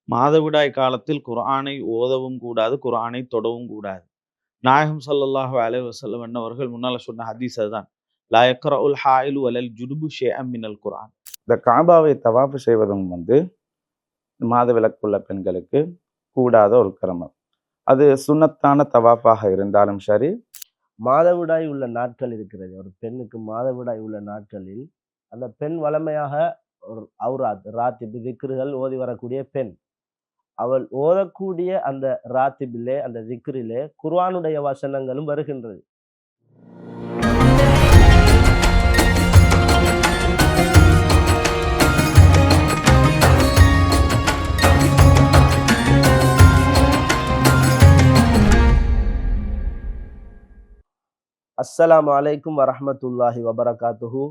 மாதவிடாய் காலத்தில் குர்ஆனை ஓதவும் கூடாது, குர்ஆனை தொடவும் கூடாது. நாயகம் ஸல்லல்லாஹு அலைஹி வஸல்லம் அவர்கள் முன்னால சொன்ன ஹதீஸ் அதுதான். லா யக்ரஉல் ஹாயிலு வலல் ஜுனுபு ஷைஅன் மினல் குர்ஆன். இந்த காபாவை தவாஃப் செய்வதும் மாதவிலக்குள்ள பெண்களுக்கு கூடாத ஒரு கிரமம். அது சுன்னத்தான தவாஃபாக இருந்தாலும் சரி. மாதவிடாய் உள்ள நாட்கள் இருக்கிறது. ஒரு பெண்ணுக்கு மாதவிடாய் உள்ள நாட்களில் அந்த பெண் வளமையாக ஒரு அவுராத் ராத்திப் திக்ருகள் ஓதி வரக்கூடிய பெண். அவள் ஓதக்கூடிய அந்த ராத்திபிலே அந்த திக்ரிலே குர்ஆனுடைய வசனங்களும் வருகின்றது. அஸ்ஸலாமு அலைக்கும் வரஹ்மத்துல்லாஹி வபரகாத்துஹு.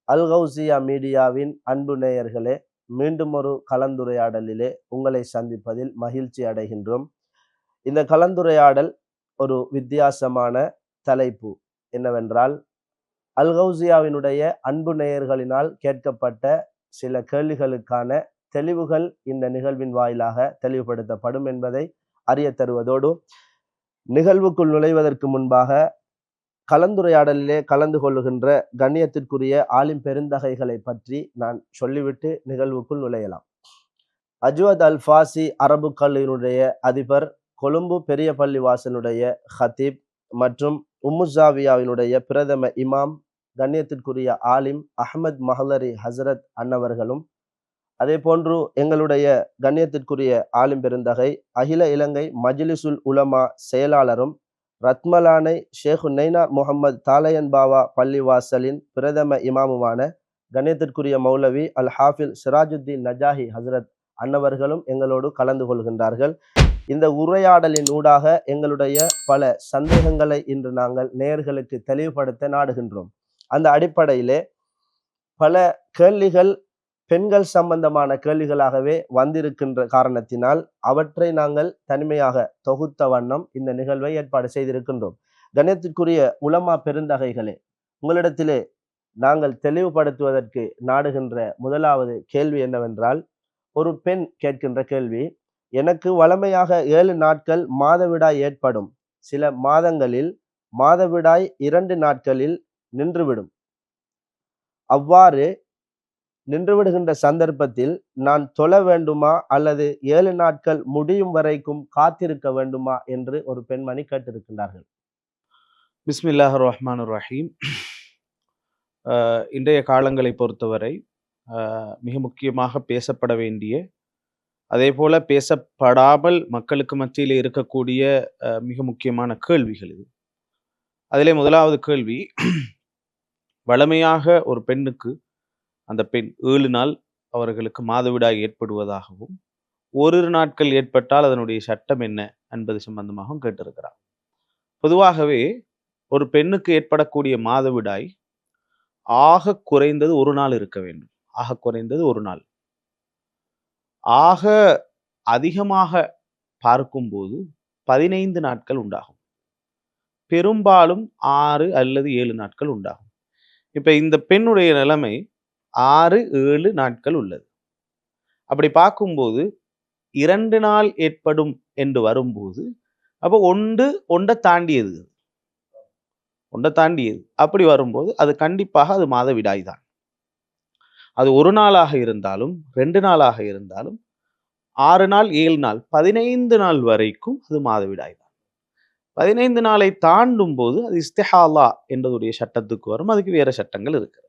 அல் கௌசியா மீடியாவின் அன்பு நேயர்களே, மீண்டும் ஒரு கலந்துரையாடலிலே உங்களை சந்திப்பதில் மகிழ்ச்சி அடைகின்றோம். இந்த கலந்துரையாடல் ஒரு வித்தியாசமான தலைப்பு என்னவென்றால், அல் கௌசியாவினுடைய அன்பு நேயர்களினால் கேட்கப்பட்ட சில கேள்விகளுக்கான தெளிவுகள் இந்த நிகழ்வின் வாயிலாக தெளிவுபடுத்தப்படும் என்பதை அறிய தருவதோடு, நிகழ்வுக்குள் நுழைவதற்கு முன்பாக கலந்துரையாடலிலே கலந்து கொள்ளுகின்ற கண்ணியத்திற்குரிய ஆலிம் பெருந்தகைகளை பற்றி நான் சொல்லிவிட்டு நிகழ்வுக்குள் நுழையலாம். அஜ்வத் அல் ஃபாசி அரபு கல்லூரியினுடைய அதிபர், கொழும்பு பெரிய பள்ளி வாசலுடைய ஹத்தீப் மற்றும் உம்முசாவியாவினுடைய பிரதம இமாம் கண்ணியத்திற்குரிய ஆலிம் அஹ்மத் மஹலரி ஹசரத் அன்னவர்களும், அதே போன்று எங்களுடைய கண்ணியத்திற்குரிய ஆலிம் பெருந்தகை அகில இலங்கை மஜ்லிசுல் உலமா செயலாளரும் ரத்மலானை ஷேக் நைனா முகமது தாலையன் பாவா பள்ளிவாசலின் பிரதம இமாமுமான கண்ணியத்திற்குரிய மௌலவி அல் ஹாஃபில் சிராஜுத்தீன் நஜாஹி ஹசரத் அன்னவர்களும் எங்களோடு கலந்து கொள்கின்றார்கள். இந்த உரையாடலின் ஊடாக எங்களுடைய பல சந்தேகங்களை இன்று நாங்கள் நேயர்களுக்கு தெளிவுபடுத்த நாடுகின்றோம். அந்த அடிப்படையிலே பல கேள்விகள் பெண்கள் சம்பந்தமான கேள்விகளாகவே வந்திருக்கின்ற காரணத்தினால் அவற்றை நாங்கள் தனிமையாக தொகுத்த வண்ணம் இந்த நிகழ்வை ஏற்பாடு செய்திருக்கின்றோம். கண்ணியத்திற்குரிய உலமா பெருந்தகைகளே, உங்களிடத்திலே நாங்கள் தெளிவுபடுத்துவதற்கு நாடுகின்ற முதலாவது கேள்வி என்னவென்றால், ஒரு பெண் கேட்கின்ற கேள்வி, எனக்கு வழமையாக 7 நாட்கள் மாதவிடாய் ஏற்படும். சில மாதங்களில் மாதவிடாய் 2 நாட்களில் நின்றுவிடும். அவ்வாறு நின்றுவிடுகின்ற சந்தர்ப்பத்தில் நான் தொழ வேண்டுமா அல்லது 7 நாட்கள் முடியும் வரைக்கும் காத்திருக்க வேண்டுமா என்று ஒரு பெண்மணி கேட்டிருக்கின்றார்கள். பிஸ்மில்லாஹிர் ரஹ்மானிர் ரஹீம். இன்றைய காலங்களை பொறுத்தவரை மிக முக்கியமாக பேசப்பட வேண்டிய, அதே போல பேசப்படாமல் மக்களுக்கு மத்தியில் இருக்கக்கூடிய மிக முக்கியமான கேள்விகள் இது. அதிலே முதலாவது கேள்வி, வழமையாக ஒரு பெண்ணுக்கு அந்த பெண் 7 நாள் அவர்களுக்கு மாதவிடாய் ஏற்படுவதாகவும், ஓரிரு நாட்கள் ஏற்பட்டால் அதனுடைய சட்டம் என்ன என்பது சம்பந்தமாகவும் கேட்டிருக்கிறார். பொதுவாகவே ஒரு பெண்ணுக்கு ஏற்படக்கூடிய மாதவிடாய் ஆக குறைந்தது 1 நாள் இருக்க வேண்டும். ஆக குறைந்தது 1 நாள். ஆக அதிகமாக பார்க்கும்போது 15 நாட்கள் உண்டாகும். பெரும்பாலும் 6 அல்லது 7 நாட்கள் உண்டாகும். இப்ப இந்த பெண்ணுடைய நிலைமை 6, 7 நாட்கள் உள்ளது. அப்படி பார்க்கும்போது 2 நாள் ஏற்படும் என்று வரும்போது, அப்போ ஒன்றை தாண்டியது. அப்படி வரும்போது அது கண்டிப்பாக அது மாதவிடாய் தான். அது 1 நாளாக இருந்தாலும் 2 நாளாக இருந்தாலும் 6 நாள் 7 நாள் 15 நாள் வரைக்கும் அது மாதவிடாய் தான். 15 நாளை தாண்டும் போது அது இஸ்திஹாலா என்பதுடைய சட்டத்துக்கு வரும். அதுக்கு வேற சட்டங்கள் இருக்கிறது.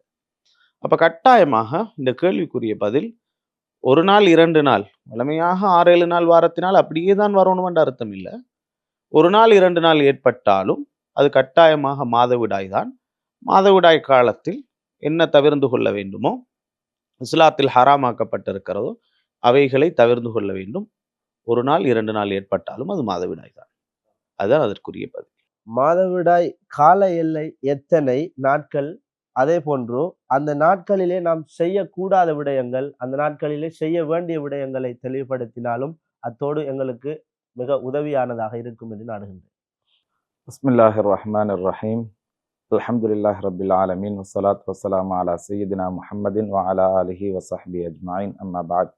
அப்ப கட்டாயமாக இந்த கேள்விக்குரிய பதில் 1 நாள் 2 நாள், வழமையாக 6, 7 நாள் வாரத்தினால் அப்படியே தான் வரணும் என்ற அர்த்தம் இல்லை. 1 நாள் 2 நாள் ஏற்பட்டாலும் அது கட்டாயமாக மாதவிடாய் தான். மாதவிடாய் காலத்தில் என்ன தவிர்ந்து கொள்ள வேண்டுமோ, இஸ்லாத்தில் ஹராமாக்கப்பட்டிருக்கிறதோ அவைகளை தவிர்ந்து கொள்ள வேண்டும். 1 நாள் 2 நாள் ஏற்பட்டாலும் அது மாதவிடாய் தான். அதுதான் அதற்குரிய பதில். மாதவிடாய் கால எல்லை எத்தனை நாட்கள், அதே போன்று அந்த நாட்களிலே நாம் செய்யக்கூடாத விடயங்கள், அந்த நாட்களிலே செய்ய வேண்டிய விடயங்களை தெளிவுபடுத்தினாலும் அத்தோடு எங்களுக்கு மிக உதவியானதாக இருக்கும் என்று நாடுகின்றேன். பிஸ்மில்லாஹிர் ரஹ்மானிர் ரஹீம். அல்ஹம்துலில்லாஹி ரப்பில் ஆலமீன் வஸ்ஸலாத்து வஸ்ஸலாமு அலா சய்யிதினா முஹம்மதின் வ அலா ஆலிஹி வ ஸஹ்பிஹி அஜ்மஈன். அம்மா பஅத்.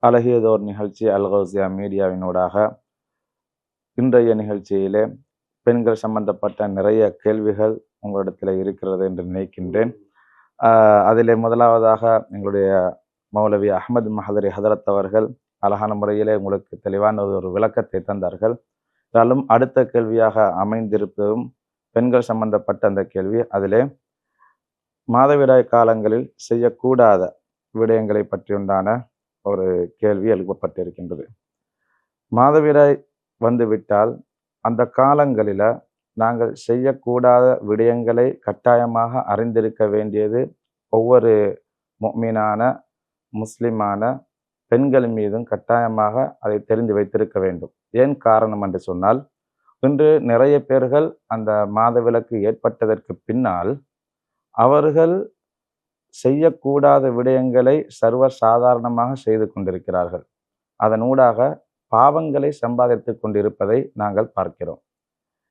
அழகியதோர் நிகழ்ச்சி அல்கௌசியா மீடியாவினூடாக இன்றைய நிகழ்ச்சியிலே பெண்கள் சம்பந்தப்பட்ட நிறைய கேள்விகள் உங்களிடத்தில் இருக்கிறது என்று நினைக்கின்றேன். அதிலே முதலாவதாக எங்களுடைய மௌலவி அஹ்மது மஹதரி ஹதரத் அவர்கள் அழகான முறையிலே உங்களுக்கு தெளிவான ஒரு விளக்கத்தை தந்தார்கள். இருந்தாலும் அடுத்த கேள்வியாக அமைந்திருப்பதும் பெண்கள் சம்பந்தப்பட்ட அந்த கேள்வி. அதிலே மாதவிடாய் காலங்களில் செய்யக்கூடாத விடயங்களை பற்றியுண்டான ஒரு கேள்வி எழுப்பப்பட்டிருக்கின்றது. மாதவிடாய் வந்துவிட்டால் அந்த காலங்களில் நாங்கள் செய்யக்கூடாத விடயங்களை கட்டாயமாக அறிந்திருக்க வேண்டியது ஒவ்வொரு முஃமினான முஸ்லிமான பெண்கள் மீதும் கட்டாயமாக அதை தெரிந்து வைத்திருக்க வேண்டும். ஏன் காரணம் என்று சொன்னால், இன்று நிறைய பேர்கள் அந்த மாதவிலக்கு ஏற்பட்டதற்கு பின்னால் அவர்கள் செய்யக்கூடாத விடயங்களை சர்வ சாதாரணமாக செய்து கொண்டிருக்கிறார்கள். அதனூடாக பாவங்களை சம்பாதித்து கொண்டிருப்பதை நாங்கள் பார்க்கிறோம்.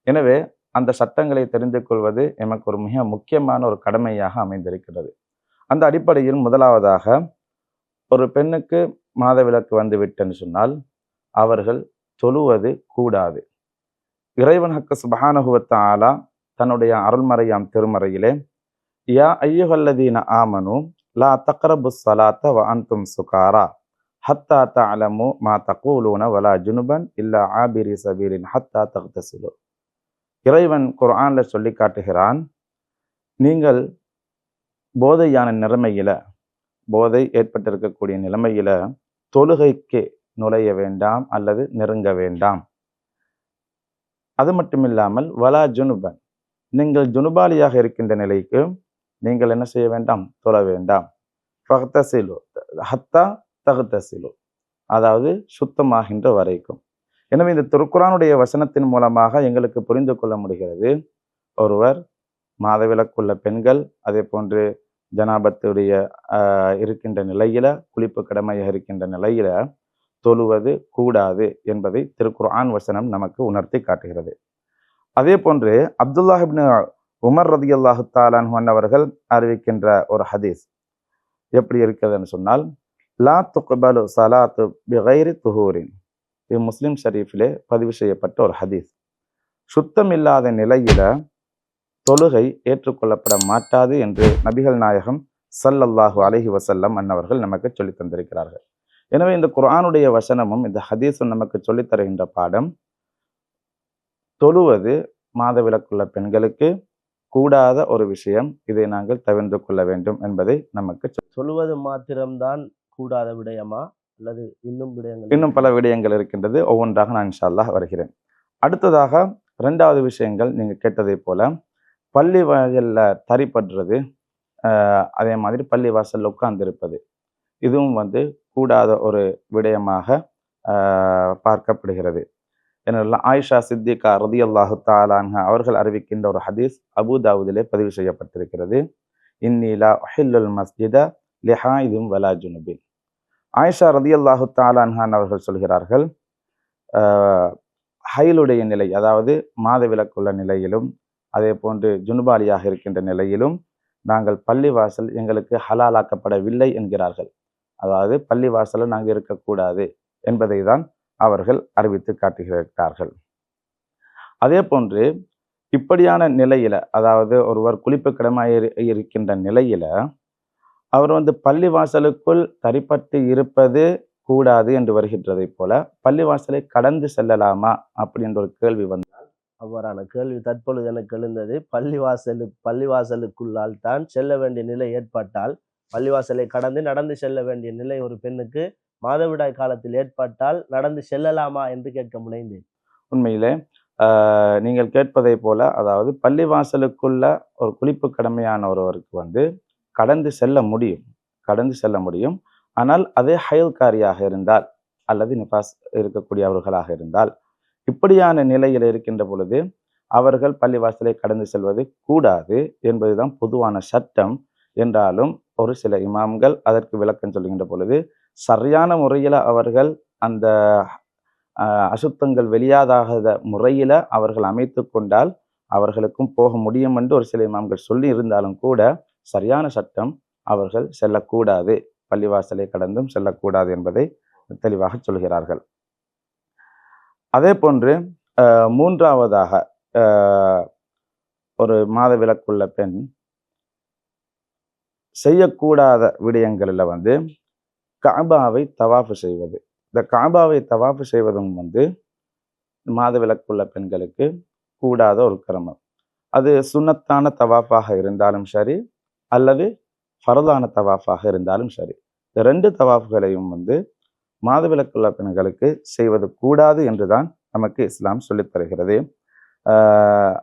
எனவே அந்த சட்டங்களை தெரிந்து கொள்வது எமக்கு ஒரு மிக முக்கியமான ஒரு கடமையாக அமைந்திருக்கிறது. அந்த அடிப்படையில் முதலாவதாக ஒரு பெண்ணுக்கு மாதவிலக்கு வந்துவிட்டன்னு சொன்னால் அவர்கள் தொழுவது கூடாது. இறைவன் ஹக்கு சுப்ஹானஹு வ தஆலா தன்னுடைய அருள்மறையாம் திருமறையிலே யா ஐயுஹல்லதீன ஆமனு லா தக்ரபுஸ் ஸலாத்த வ அன்தும் சுகாரா ஹத்தா தஅலமு மா தகூலூன வலா ஜுனுபன் இல்லா ஆபிரி சபீலின் ஹத்தா தக்தசிலு. இறைவன் குர்ஆன்ல சொல்லி காட்டுகிறான், நீங்கள் போதையான நிலைமையில, போதை ஏற்பட்டிருக்கக்கூடிய நிலைமையில தொழுகைக்கு நுழைய வேண்டாம் அல்லது நெருங்க வேண்டாம். அது மட்டுமில்லாமல் வலா ஜுனுபன், நீங்கள் ஜுனுபாலியாக இருக்கின்ற நிலைக்கு நீங்கள் என்ன செய்ய வேண்டாம், தொழ வேண்டாம். ஃபக்தசிலு ஹத்தா தக்தசிலு, அதாவது சுத்தமாகின்ற வரைக்கும். எனவே இந்த திருக்குர்ஆனுடைய வசனத்தின் மூலமாக எங்களுக்கு புரிந்து கொள்ள முடிகிறது, ஒருவர் மாதவிலக்குள்ள பெண்கள் அதே போன்று ஜனாபத்துடைய இருக்கின்ற நிலையில, குளிப்பு கடமையாக இருக்கின்ற நிலையில தொழுவது கூடாது என்பதை திருக்குர்ஆன் வசனம் நமக்கு உணர்த்தி காட்டுகிறது. அதே போன்று அப்துல்லாஹ் இப்னு உமர் ரலியல்லாஹு தஆலா அன்ஹு அவர்கள் அறிவிக்கின்ற ஒரு ஹதீஸ் எப்படி இருக்கிறதுன்னு சொன்னால், லா துக்பலு ஸலாத்து பிகைரி துஹூரின், இது முஸ்லிம் ஷரீஃபிலே பதிவு செய்யப்பட்ட ஒரு ஹதீஸ். சுத்தம் இல்லாத நிலையில தொழுகை ஏற்றுக்கொள்ளப்பட மாட்டாது என்று நபிகள் நாயகம் ஸல்லல்லாஹு அலைஹி வஸல்லம் அன்னவர்கள் நமக்கு சொல்லி தந்திருக்கிறார்கள். எனவே இந்த குர்ஆனுடைய வசனமும் இந்த ஹதீஸும் நமக்கு சொல்லித் தருகின்ற பாடம், தொழுவது மாதவிலக்குள்ள பெண்களுக்கு கூடாத ஒரு விஷயம், இதை நாங்கள் தவிர்த்து கொள்ள வேண்டும் என்பதை நமக்கு சொல்லுவது மாத்திரம்தான் கூடாத விடயமா அல்லது விடயங்கள் இன்னும் பல விடயங்கள் இருக்கின்றது. ஒவ்வொன்றாக நான் இன்ஷா அல்லாஹ் வருகிறேன். அடுத்ததாக 2வது விஷயங்கள் நீங்க கேட்டதை போல பள்ளி வாசல்ல தரிப்படுறது, அதே மாதிரி பள்ளி வாசல்ல உட்கார்ந்திருப்பது, இதுவும் கூடாத ஒரு விடயமாக பார்க்கப்படுகிறது. ஏனென்றால் ஆயிஷா சித்திகா ரலியல்லாஹு தஆலா அன்ஹா அவர்கள் அறிவிக்கின்ற ஒரு ஹதீஸ் அபூ தாவூதிலே பதிவு செய்யப்பட்டிருக்கிறது. இன்னி லா உஹில்லுல் மஸ்ஜித லிஹாயிதின் வலா ஜுனுபின். ஆயிஷா ரலியல்லாஹு தஆலா அன்ஹா அவர்கள் சொல்கிறார்கள், ஹைலுடைய நிலை, அதாவது மாதவிலக்குள்ள நிலையிலும் அதே போன்று ஜுனுபாலியாக இருக்கின்ற நிலையிலும் நாங்கள் பள்ளிவாசல் எங்களுக்கு ஹலாலாக்கப்படவில்லை என்கிறார்கள். அதாவது பள்ளிவாசலில் நாங்கள் இருக்கக்கூடாது என்பதை தான் அவர்கள் அறிவித்து காட்டுகிறார்கள். அதே போன்று இப்படியான நிலையில, அதாவது ஒருவர் குளிப்பு கடமை இருக்கின்ற நிலையில அவர் பள்ளிவாசலுக்குள் தரிப்பட்டு இருப்பது கூடாது என்று வருகின்றதை போல பள்ளிவாசலை கடந்து செல்லலாமா அப்படின்ற ஒரு கேள்வி வந்தால், அவ்வாறான கேள்வி தற்பொழுது எனக்கு எழுந்தது. பள்ளிவாசலுக்குள்ளால் தான் செல்ல வேண்டிய நிலை ஏற்பட்டால், பள்ளிவாசலை கடந்து நடந்து செல்ல வேண்டிய நிலை ஒரு பெண்ணுக்கு மாதவிடாய் காலத்தில் ஏற்பட்டால் நடந்து செல்லலாமா என்று கேட்க முனைந்தேன். உண்மையிலே நீங்கள் கேட்பதை போல, அதாவது பள்ளிவாசலுக்குள்ள ஒரு குளிப்பு கடமையான ஒருவருக்கு கடந்து செல்ல முடியும். ஆனால் அதே ஹயல்காரியாக இருந்தால் அல்லது நிபாஸ் இருக்கக்கூடியவர்களாக இருந்தால், இப்படியான நிலையில் இருக்கின்ற பொழுது அவர்கள் பள்ளிவாசலை கடந்து செல்வது கூடாது என்பதுதான் பொதுவான சட்டம். என்றாலும் ஒரு சில இமாம்கள் அதற்கு விளக்கம் சொல்கின்ற பொழுது, சரியான முறையில் அவர்கள் அந்த அசுத்தங்கள் வெளியாகாத முறையில் அவர்கள் அமைத்து கொண்டால் அவர்களுக்கும் போக முடியும் என்று ஒரு சில இமாம்கள் சொல்லி இருந்தாலும் கூட, சரியான சட்டம் அவர்கள் செல்லக்கூடாது, பள்ளிவாசலை கடந்தும் செல்லக்கூடாது என்பதை தெளிவாக சொல்கிறார்கள். அதே போன்று மூன்றாவதாக ஒரு மாதவிலக்குள்ள பெண் செய்யக்கூடாத விடயங்களில் வந்து கஅபாவை தவாஃபு செய்வது. இந்த கஅபாவை தவாஃபு செய்வதும் வந்து மாதவிலக்குள்ள பெண்களுக்கு கூடாத ஒரு கிரமம். அது சுன்னத்தான தவாஃபாக இருந்தாலும் சரி, அல்லது ஃபர்தான தவாஃபாக இருந்தாலும் சரி, இந்த 2 தவாஃப்களையும் வந்து மாதவிலக்குள்ள பெண்களுக்கு செய்வது கூடாது என்றுதான் நமக்கு இஸ்லாம் சொல்லித் தருகிறது.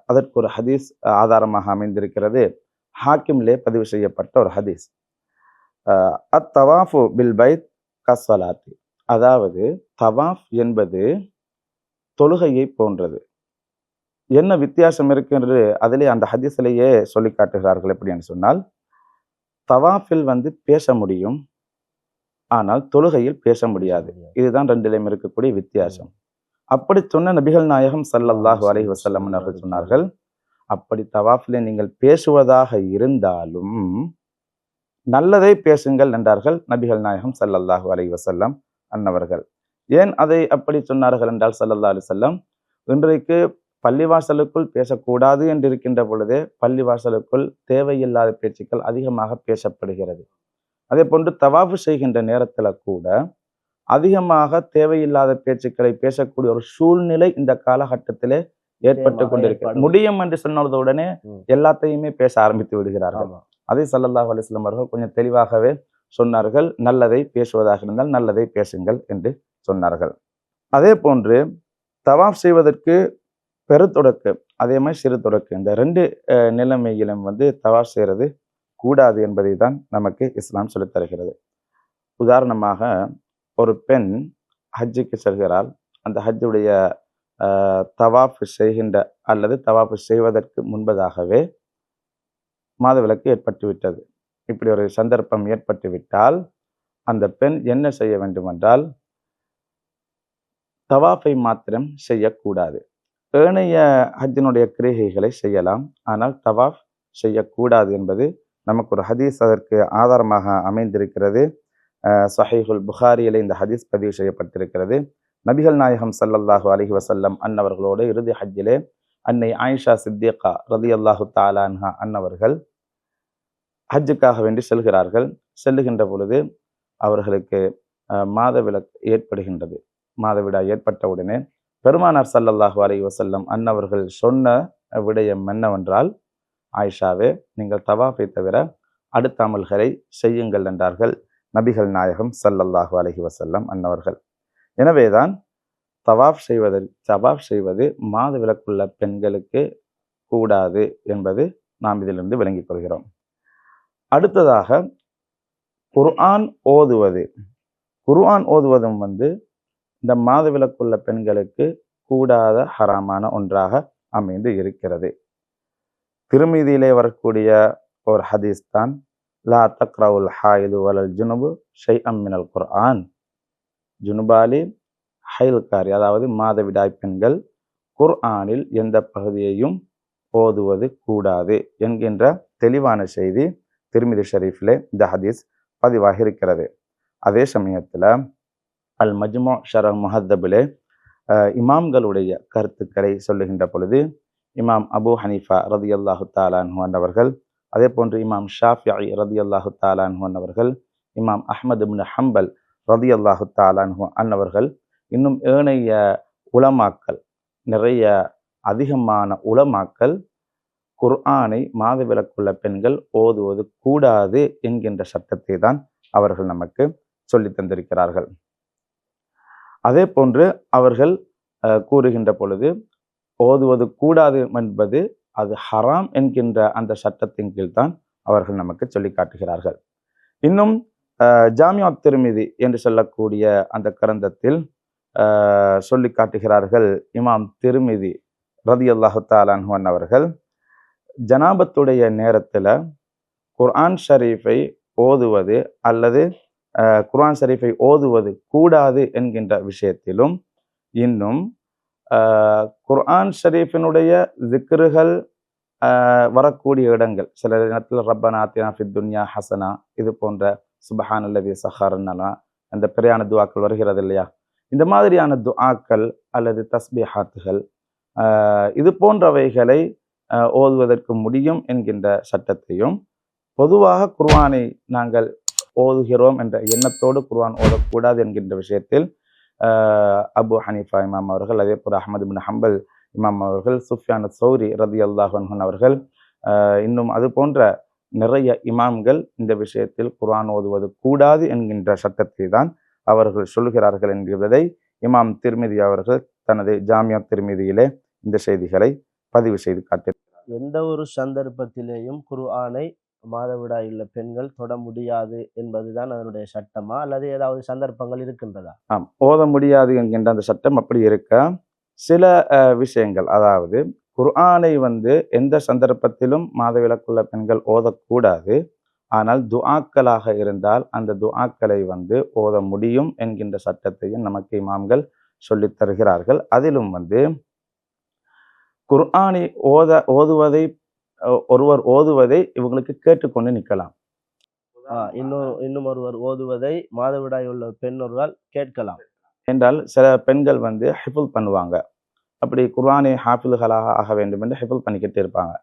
அதற்கு ஒரு ஹதீஸ் ஆதாரமாக அமைந்திருக்கிறது. ஹாக்கிம்லே பதிவு செய்யப்பட்ட ஒரு ஹதீஸ். அத்தவாஃபு பில் பைத் கஸ்ஸலாத்தி, அதாவது தவாஃப் என்பது தொழுகையை போன்றது. என்ன வித்தியாசம் இருக்கின்றது அதிலே அந்த ஹதீஸிலேயே சொல்லி காட்டுகிறார்கள். எப்படின்னு சொன்னால், தவாஃபில் வந்து பேச முடியும், ஆனால் தொழுகையில் பேச முடியாது. இதுதான் ரெண்டிலும் இருக்கக்கூடிய வித்தியாசம். அப்படி சொன்ன நபிகள் நாயகம் ஸல்லல்லாஹு அலைஹி வஸல்லம் அவர்கள் சொன்னார்கள், அப்படி தவாஃபிலே நீங்கள் பேசுவதாக இருந்தாலும் நல்லதை பேசுங்கள் என்றார்கள் நபிகள் நாயகம் ஸல்லல்லாஹு அலைஹி வஸல்லம் அன்னவர்கள். ஏன் அதை அப்படி சொன்னார்கள் என்றால், ஸல்லல்லாஹு அலைஹி வஸல்லம், இன்றைக்கு பள்ளிவாசலுக்குள் பேசக்கூடாது என்று இருக்கின்ற பொழுதே பள்ளிவாசலுக்குள் தேவையில்லாத பேச்சுக்கள் அதிகமாக பேசப்படுகிறது. அதே போன்று தவாஃபு செய்கின்ற நேரத்தில் கூட அதிகமாக தேவையில்லாத பேச்சுக்களை பேசக்கூடிய ஒரு சூழ்நிலை இந்த காலகட்டத்திலே ஏற்பட்டு கொண்டிருக்கிறது. முடியும் என்று சொன்னதுடனே எல்லாத்தையுமே பேச ஆரம்பித்து விடுகிறார்கள். அதை ஸல்லல்லாஹு அலைஹி வஸல்லம் அவர்கள் கொஞ்சம் தெளிவாகவே சொன்னார்கள், நல்லதை பேசுவதாக இருந்தால் நல்லதை பேசுங்கள் என்று சொன்னார்கள். அதே போன்று தவாஃப் செய்வதற்கு பெருத்தொடக்கு, அதே மாதிரி சிறு தொடக்கு, இந்த 2 நிலைமையிலும் வந்து தவாஃப் செய்கிறது கூடாது என்பதை தான் நமக்கு இஸ்லாம் சொல்லித் தருகிறது. உதாரணமாக, ஒரு பெண் ஹஜ்ஜுக்கு செல்கிறாள். அந்த ஹஜ்ஜுடைய தவாஃப் செய்கின்ற அல்லது தவாஃப் செய்வதற்கு முன்பதாகவே மாதவிலக்கு ஏற்பட்டுவிட்டது. இப்படி ஒரு சந்தர்ப்பம் ஏற்பட்டுவிட்டால் அந்த பெண் என்ன செய்ய வேண்டும் என்றால், தவாஃபை மாத்திரம் செய்யக்கூடாது. ஏனைய ஹஜ்ஜினுடைய கிரிகைகளை செய்யலாம், ஆனால் தவாஃப் செய்யக்கூடாது என்பது நமக்கு ஒரு ஹதீஸ் அதற்கு ஆதாரமாக அமைந்திருக்கிறது. ஸஹீஹுல் புகாரியிலே இந்த ஹதீஸ் பதிவு செய்யப்பட்டிருக்கிறது. நபிகள் நாயகம் ஸல்லல்லாஹு அலைஹி வஸல்லம் அன்னவர்களோடு இறுதி ஹஜ்ஜிலே அன்னை ஆயிஷா சித்திகா ரலியல்லாஹு தஆலா அன்ஹா அன்னவர்கள் ஹஜ்ஜுக்காக வேண்டி செல்கிறார்கள். செல்லுகின்ற பொழுது அவர்களுக்கு மாதவிலக்கு ஏற்படுகின்றது. மாதவிடாய் ஏற்பட்டவுடனே பெருமானார் ஸல்லல்லாஹு அலைஹி வஸல்லம் அன்னவர்கள் சொன்ன விடயம் என்னவென்றால், ஆயிஷாவே, நீங்கள் தவாஃபை தவிர அடுத்த அமல்களை செய்யுங்கள் என்றார்கள் நபிகள் நாயகம் ஸல்லல்லாஹு அலைஹி வஸல்லம் அன்னவர்கள். எனவேதான் தவாஃப் செய்வது மாதவிலக்குள்ள பெண்களுக்கு கூடாது என்பது நாம் இதிலிருந்து விளங்கிக் கொள்கிறோம். அடுத்ததாக குர்ஆன் ஓதுவது. குர்ஆன் ஓதுவதும் வந்து இந்த மாதவிலக்குள்ள பெண்களுக்கு கூடாத ஹராமான ஒன்றாக அமைந்து இருக்கிறது. திருமீதியிலே வரக்கூடிய ஒரு ஹதீஸ் தான், லா தக்ரவுல் ஹாயிது வலல் ஜுனுபு ஷைஅம் மினல் குர்ஆன். ஜுனுபாலி, ஹைல்காரி, அதாவது மாதவிடாய் பெண்கள் குர்ஆனில் எந்த பகுதியையும் ஓதுவது கூடாது என்கின்ற தெளிவான செய்தி திருமிதி ஷரீஃபிலே இந்த ஹதீஸ் பதிவாக இருக்கிறது. அதே சமயத்தில் அல் மஜ்மு ஷரஹ் முஹத்தபிலே இமாம்களுடைய கருத்துக்களை சொல்லுகின்ற பொழுது, இமாம் அபு ஹனீஃபா ரலியல்லாஹு தஆலா அன்ஹு அன்னவர்கள், அதே போன்று இமாம் ஷாஃபிஈ ரலியல்லாஹு தஆலா அன்ஹு அன்னவர்கள், இமாம் அஹ்மத் இப்னு ஹம்பல் ரலியல்லாஹு தஆலா அன்ஹு அன்னவர்கள், இன்னும் ஏனைய உலமாக்கள், நிறைய அதிகமான உலமாக்கள் குர்ஆனை மாதவிலக்குள்ள பெண்கள் ஓதுவது கூடாது என்கின்ற சட்டத்தை தான் அவர்கள் நமக்கு சொல்லி தந்திருக்கிறார்கள். அதே போன்று அவர்கள் கூறுகின்ற பொழுது, ஓதுவது கூடாது என்பது அது ஹராம் என்கின்ற அந்த சட்டத்தின் கீழ் தான் அவர்கள் நமக்கு சொல்லி காட்டுகிறார்கள். இன்னும் ஜாமியா திர்மிதி என்று சொல்லக்கூடிய அந்த கிரந்தத்தில் சொல்லி காட்டுகிறார்கள் இமாம் திர்மிதி ரலியல்லாஹு தஆலா அன்ஹு அவர்கள், ஜனாபத்துடைய நேரத்தில் குர்ஆன் ஷரீஃபை ஓதுவது அல்லது குர்ஆன் ஷரீஃபை ஓதுவது கூடாது என்கின்ற விஷயத்திலும், இன்னும் குர்ஆன் ஷரீஃபினுடைய திக்ருகள் வரக்கூடிய இடங்கள், சில இடத்தில் ரப்பனா ஆத்தினா ஃபித் துன்யா ஹசனா, இது போன்ற சுப்ஹானல்லதி ஸஹரனா, அந்த பிரயாண துஆக்கள் வருகிறது இல்லையா? இந்த மாதிரியான துஆக்கள் அல்லது தஸ்பீஹாத்துகள் இது போன்றவைகளை ஓதுவதற்கு முடியும் என்கின்ற சட்டத்தையும், பொதுவாக குர்ஆனை நாங்கள் ஓதுகிறோம் என்ற எண்ணத்தோடு குர்ஆன் ஓதக்கூடாது என்கின்ற விஷயத்தில் அபு ஹனீஃபா இமாம் அவர்கள், அதே போல் அஹ்மது பின் ஹம்பல் இமாம் அவர்கள், சுஃப்யான் சௌரி ரலியல்லாஹு அன்ஹு அவர்கள், இன்னும் அது போன்ற நிறைய இமாம்கள் இந்த விஷயத்தில் குர்ஆன் ஓதுவது கூடாது என்கின்ற சட்டத்தை தான் அவர்கள் சொல்கிறார்கள் என்கிறதை இமாம் திர்மிதி அவர்கள் தனது ஜாமியா திர்மிதியிலே இந்த செய்திகளை பதிவு செய்து காட்டியிருக்கிறார். எந்த ஒரு சந்தர்ப்பத்திலேயும் குர்ஆனை மாதவிடாயுள்ள பெண்கள் தொட முடியாது என்பதுதான் அதனுடைய சட்டமா, அல்லது ஏதாவது சந்தர்ப்பங்கள் இருக்கின்றதா? ஆம், ஓத முடியாது என்கின்ற அந்த சட்டம் அப்படி இருக்க, சில விஷயங்கள், அதாவது குர்ஆனை எந்த சந்தர்ப்பத்திலும் மாதவிலக்குள்ள பெண்கள் ஓதக்கூடாது. ஆனால் துஆக்களாக இருந்தால் அந்த துஆக்களை ஓத முடியும் என்கின்ற சட்டத்தையும் நமக்கு இமாம்கள் சொல்லித் தருகிறார்கள். அதிலும் குர்ஆனை ஓதுவதை ஒருவர் ஓதுவதை இவங்களுக்கு கேட்டுக்கொண்டு நிற்கலாம். இன்னும் ஒருவர் ஓதுவதை மாதவிடாய் உள்ள பெண் ஒருவர் கேட்கலாம் என்றால், சில பெண்கள் ஹிஃபுல் பண்ணுவாங்க. அப்படி குர்ஆனை ஹாஃபில்களாக ஆக வேண்டும் என்று ஹிஃபுல் பண்ணிக்கிட்டு இருப்பாங்க.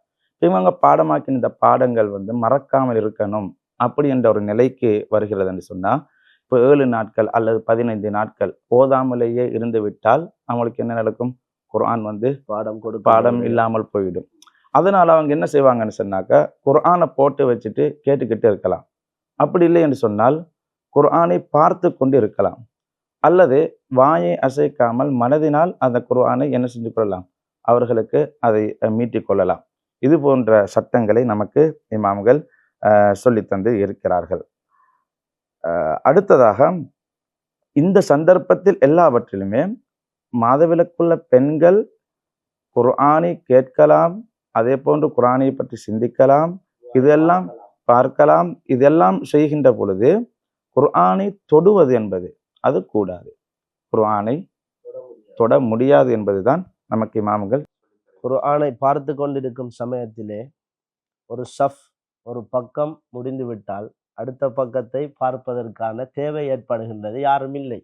இவங்க பாடமாக்கின இந்த பாடங்கள் மறக்காமல் இருக்கணும் அப்படி என்ற ஒரு நிலைக்கு வருகிறது என்று சொன்னால், இப்போ 7 நாட்கள் அல்லது 15 நாட்கள் ஓதாமலேயே இருந்து விட்டால் அவங்களுக்கு என்ன நடக்கும்? குர்ஆன் பாடம் இல்லாமல் போயிடும். அதனால அவங்க என்ன செய்வாங்கன்னு சொன்னாக்கா, குர்ஆனை போட்டு வச்சுட்டு கேட்டுக்கிட்டு இருக்கலாம். அப்படி இல்லை என்று சொன்னால் குர்ஆனை பார்த்து கொண்டு இருக்கலாம். அல்லது வாயை அசைக்காமல் மனதினால் அந்த குர்ஆனை என்ன செஞ்சு கொள்ளலாம்? அவர்களுக்கு அதை மீட்டிக் கொள்ளலாம். இது போன்ற சட்டங்களை நமக்கு இமாம்கள் சொல்லித்தந்து இருக்கிறார்கள். அடுத்ததாக, இந்த சந்தர்ப்பத்தில் எல்லாவற்றிலுமே மாதவிலக்குள்ள பெண்கள் குர்ஆனை கேட்கலாம், அதே போன்று குர்ஆனை பற்றி சிந்திக்கலாம், இதெல்லாம் பார்க்கலாம். இதெல்லாம் செய்கின்ற பொழுது குர்ஆனை தொடுவது என்பது அது கூடாது. குர்ஆனை தொட முடியாது என்பதுதான் நமக்கு இமாம்கள். குர்ஆனை பார்த்து கொண்டிருக்கும் சமயத்திலே ஒரு பக்கம் முடிந்துவிட்டால் அடுத்த பக்கத்தை பார்ப்பதற்கான தேவை ஏற்படுகின்றது. யாரும் இல்லை,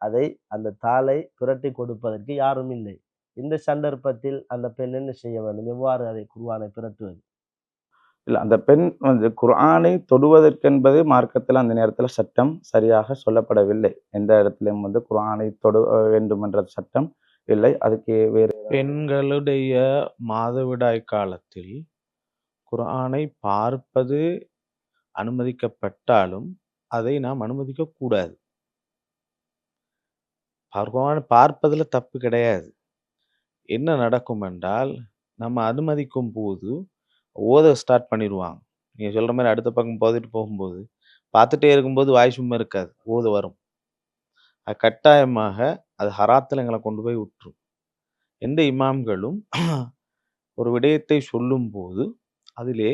அதை அந்த தாளை புரட்டி கொடுப்பதற்கு யாரும் இல்லை. இந்த சந்தர்ப்பத்தில் அந்த பெண் என்ன செய்ய வேண்டும்? எவ்வாறு அதை குர்ஆனை புரட்டுவது? இல்லை, அந்த பெண் குர்ஆனை தொடுவதற்கென்பது மார்க்கத்தில் அந்த நேரத்தில் சட்டம் சரியாக சொல்லப்படவில்லை. எந்த இடத்திலும் குர்ஆனை தொட வேண்டும் என்ற சட்டம் இல்லை. அதுக்கு வேறு பெண்களுடைய மாதவிடாய் காலத்தில் குர்ஆனை பார்ப்பது அனுமதிக்கப்பட்டாலும் அதை நாம் அனுமதிக்க கூடாது. பார்ப்பதில் தப்பு கிடையாது. என்ன நடக்கும் என்றால், நம்ம அனுமதிக்கும் போது ஓத ஸ்டார்ட் பண்ணிடுவாங்க. நீங்க சொல்ற மாதிரி அடுத்த பக்கம் போதிட்டு போகும்போது பார்த்துட்டே இருக்கும்போது வாய் சும்மா இருக்காது, ஓத வரும். அது கட்டாயமாக அது ஹராத்தில் எங்களை கொண்டு போய் விட்டுரும். எந்த இமாம்களும் ஒரு விடயத்தை சொல்லும் போது அதிலே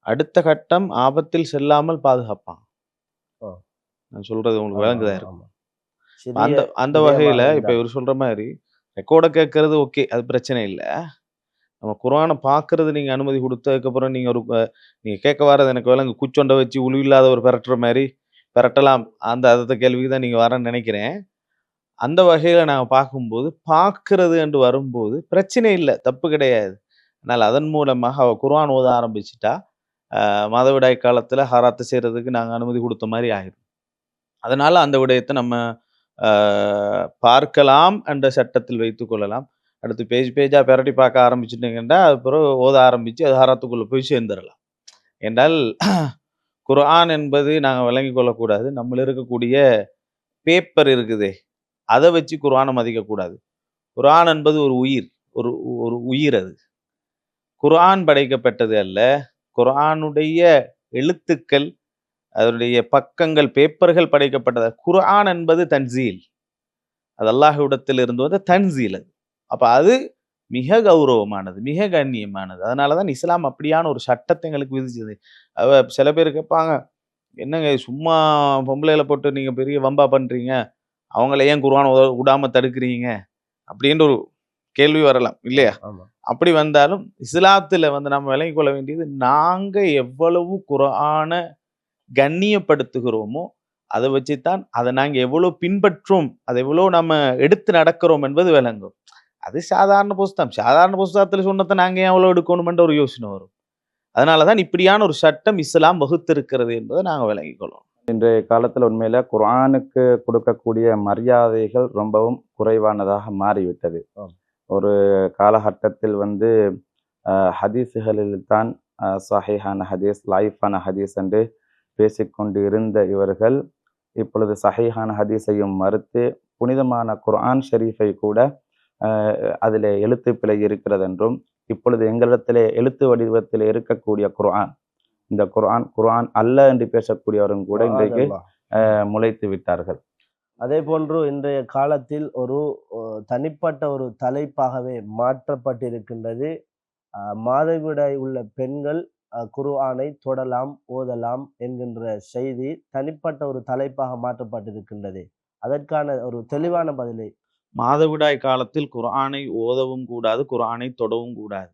அடுத்த கட்டம் ஆபத்தில் செல்லாமல் பாதுகாப்பாங்க. நான் சொல்றது உங்களுக்கு விளங்குதா இருக்கும். அந்த வகையில இப்ப இவர் சொல்ற மாதிரி ரெக்கார்டை கேட்கறது ஓகே, அது பிரச்சனை இல்லை. நம்ம குர்ஆனை பார்க்கறது நீங்க அனுமதி கொடுத்ததுக்கப்புறம் நீங்க கேட்க வர்றது எனக்கு விலங்கு குச்சொண்டை வச்சு உளு இல்லாத ஒரு பெரட்டுற மாதிரி பெரட்டலாம். அந்த கேள்விக்கு தான் நீங்க வரேன்னு நினைக்கிறேன். அந்த வகையில நாங்கள் பார்க்கும்போது பார்க்கறது என்று வரும்போது பிரச்சனை இல்லை, தப்பு கிடையாது. ஆனால் அதன் மூலமாக அவ குர்ஆன் ஓத ஆரம்பிச்சுட்டா மாதவிடாய் காலத்துல ஹராத்து செய்யறதுக்கு நாங்கள் அனுமதி கொடுத்த மாதிரி ஆகிடும். அதனால அந்த விடயத்தை நம்ம பார்க்கலாம் என்ற சட்டத்தில் வைத்துக் கொள்ளலாம். அடுத்து பேஜா பெரட்டி பார்க்க ஆரம்பிச்சுட்டீங்கன்னா அப்புறம் ஓத ஆரம்பிச்சு அது ஹராத்துக்குள்ள போய் சேர்ந்துடலாம். என்றால் குர்ஆன் என்பது நாங்கள் விளங்கிக் கொள்ளக்கூடாது. நம்மள இருக்கக்கூடிய பேப்பர் இருக்குதே, அதை வச்சு குர்ஆனை மதிக்கக்கூடாது. குர்ஆன் என்பது ஒரு உயிர், ஒரு உயிர். அது குர்ஆன் படைக்கப்பட்டது அல்ல. குர்ஆனுடைய எழுத்துக்கள், அதனுடைய பக்கங்கள், பேப்பர்கள் படைக்கப்பட்டது. குர்ஆன் என்பது தன்சீல், அது அல்லாஹ்விடத்தில் இருந்து வந்த தன்சீல். அது அப்ப அது மிக கௌரவமானது, மிக கண்ணியமானது. அதனாலதான் இஸ்லாம் அப்படியான ஒரு சட்டத்தை எங்களுக்கு விதிச்சது. சில பேர் கேட்பாங்க, என்னங்க சும்மா பொம்பளையில போட்டு நீங்க பெரிய வம்பா பண்றீங்க, அவங்கள ஏன் குர்ஆன் விடாம தடுக்கிறீங்க அப்படின்ற ஒரு கேள்வி வரலாம் இல்லையா? அப்படி வந்தாலும் இஸ்லாத்துல நம்ம விளங்கிக் கொள்ள வேண்டியது, நாங்க எவ்வளவு குர்ஆனை கண்ணியப்படுத்துகிறோமோ அதை வச்சுத்தான் அதை நாங்க எவ்வளவு பின்பற்றோம், அதை எவ்வளவு நம்ம எடுத்து நடக்கிறோம் என்பது விளங்கும். அது சாதாரண புஸ்தகம். சாதாரண புஸ்தகத்துல சொன்னதை நாங்க ஏன் அவ்வளவு எடுக்கணும்ன்ற ஒரு யோசனை வரும். அதனாலதான் இப்படியான ஒரு சட்டம் இஸ்லாம் வகுத்திருக்கிறது என்பதை நாங்க விளங்கிக் கொள்ளும். இன்றைய காலத்துல உண்மையில குர்ஆனுக்கு கொடுக்கக்கூடிய மரியாதைகள் ரொம்பவும் குறைவானதாக மாறிவிட்டது. ஆம். ஒரு காலகட்டத்தில் வந்து ஹதீஸுகளில் தான் சஹீஹான ஹதீஸ், லைஃபான ஹதீஸ் என்று பேசிக்கொண்டு இருந்த இவர்கள் இப்பொழுது சஹீஹான ஹதீஸையும் மறுத்து புனிதமான குர்ஆன் ஷரீஃபை கூட அதில் எழுத்து பிழை இருக்கிறது என்றும், இப்பொழுது எங்களிடத்திலே எழுத்து வடிவத்தில் இருக்கக்கூடிய குர்ஆன், இந்த குர்ஆன் அல்ல என்று பேசக்கூடியவரும் கூட இன்றைக்கு முளைத்து விட்டார்கள். அதே போன்று இன்றைய காலத்தில் ஒரு தனிப்பட்ட ஒரு தலைப்பாகவே மாற்றப்பட்டிருக்கின்றது. மாதவிடாய் உள்ள பெண்கள் குர்ஆனை தொடலாம், ஓதலாம் என்கின்ற செய்தி தனிப்பட்ட ஒரு தலைப்பாக மாற்றப்பட்டிருக்கின்றது. அதற்கான ஒரு தெளிவான பதிலை. மாதவிடாய் காலத்தில் குர்ஆனை ஓதவும் கூடாது, குர்ஆனை தொடவும் கூடாது.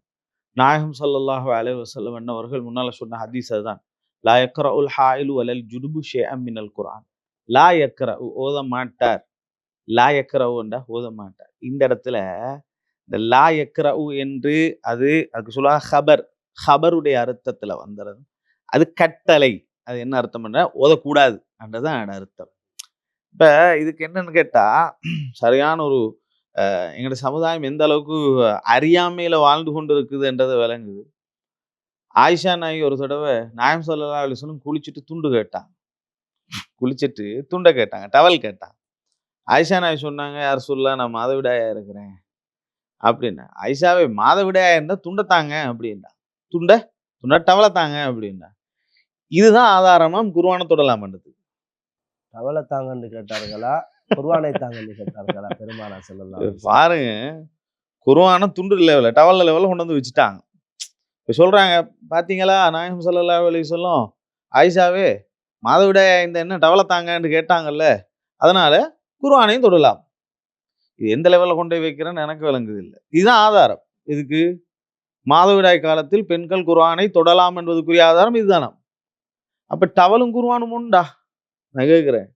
நாயகம் ஸல்லல்லாஹு அலைஹி வஸல்லம் அவர்கள் முன்னால சொன்ன ஹதீஸ் அதுதான். லா யக்ரஉல் ஹாயிலு வலல் ஜுனுபு ஷைஅம் மினல் குர்ஆன். லா யக்ரஉ ஓத மாட்டார். லா யக்ரஉ என்றா ஓத மாட்டார். இந்த இடத்துல இந்த லா யக்ரஉ என்று அதுக்கு சொல்லுவாங்க ஹபர். ஹபருடைய அர்த்தத்துல வந்துடுது. அது கட்டளை. அது என்ன அர்த்தம் என்றா ஓதக்கூடாது என்றதான் அர்த்தம். இப்ப இதுக்கு என்னன்னு கேட்டா, சரியான ஒரு எங்களுடைய சமுதாயம் எந்த அளவுக்கு அறியாமையில வாழ்ந்து கொண்டு இருக்குதுன்றதை விளங்குது. ஆயிஷா நாயகி ஒரு தடவை நாயகம் ஸல்லல்லாஹு அலைஹி வஸல்லம் குளிச்சுட்டு துண்டு கேட்டாங்க. குளிச்சுட்டு துண்டை கேட்டாங்க, டவல் கேட்டாங்க. ஆயிஷா நாயகி சொன்னாங்க, யார் ரசூலல்லாஹ், நான் மாதவிடாயா இருக்கிறேன் அப்படின்னா. ஆயிஷாவே மாதவிடாயா இருந்தா துண்டை தாங்க அப்படின்னா. துண்டை டவலை தாங்க அப்படின்னா. இதுதான் ஆதாரமா குர்ஆனை தொடலாம் பண்ணுது. டவலை தாங்கன்னு கேட்டார்களா, குர்ஆனை தாங்கன்னு கேட்டார்களா பெருமானார் ஸல்லல்லாஹு அலைஹி வஸல்லம்? பாருங்க, குர்ஆனை துண்டு லெவல்ல டவல் லெவல்ல கொண்டு வந்து வச்சுட்டாங்க. இப்ப சொல்றாங்க, பாத்தீங்களா நாயகம் ஸல்லல்லாஹு அலைஹி வஸல்லம் ஆயிஷாவே மாதவிடாயா இந்த என்ன டவலை தாங்கன்னு கேட்டாங்கல்ல, அதனால குர்ஆனையும் தொடலாம். இது எந்த லெவல்ல கொண்டு போய் வைக்கிறேன்னு எனக்கு விளங்குது இல்லை. இதுதான் ஆதாரம். இதுக்கு மாதவிடாய் காலத்தில் பெண்கள் குர்ஆனை தொடலாம் என்பதுக்குரிய ஆதாரம் இதுதானாம். அப்ப டவலும் குர்ஆனும் உண்டா? நான் கேட்கிறேன்.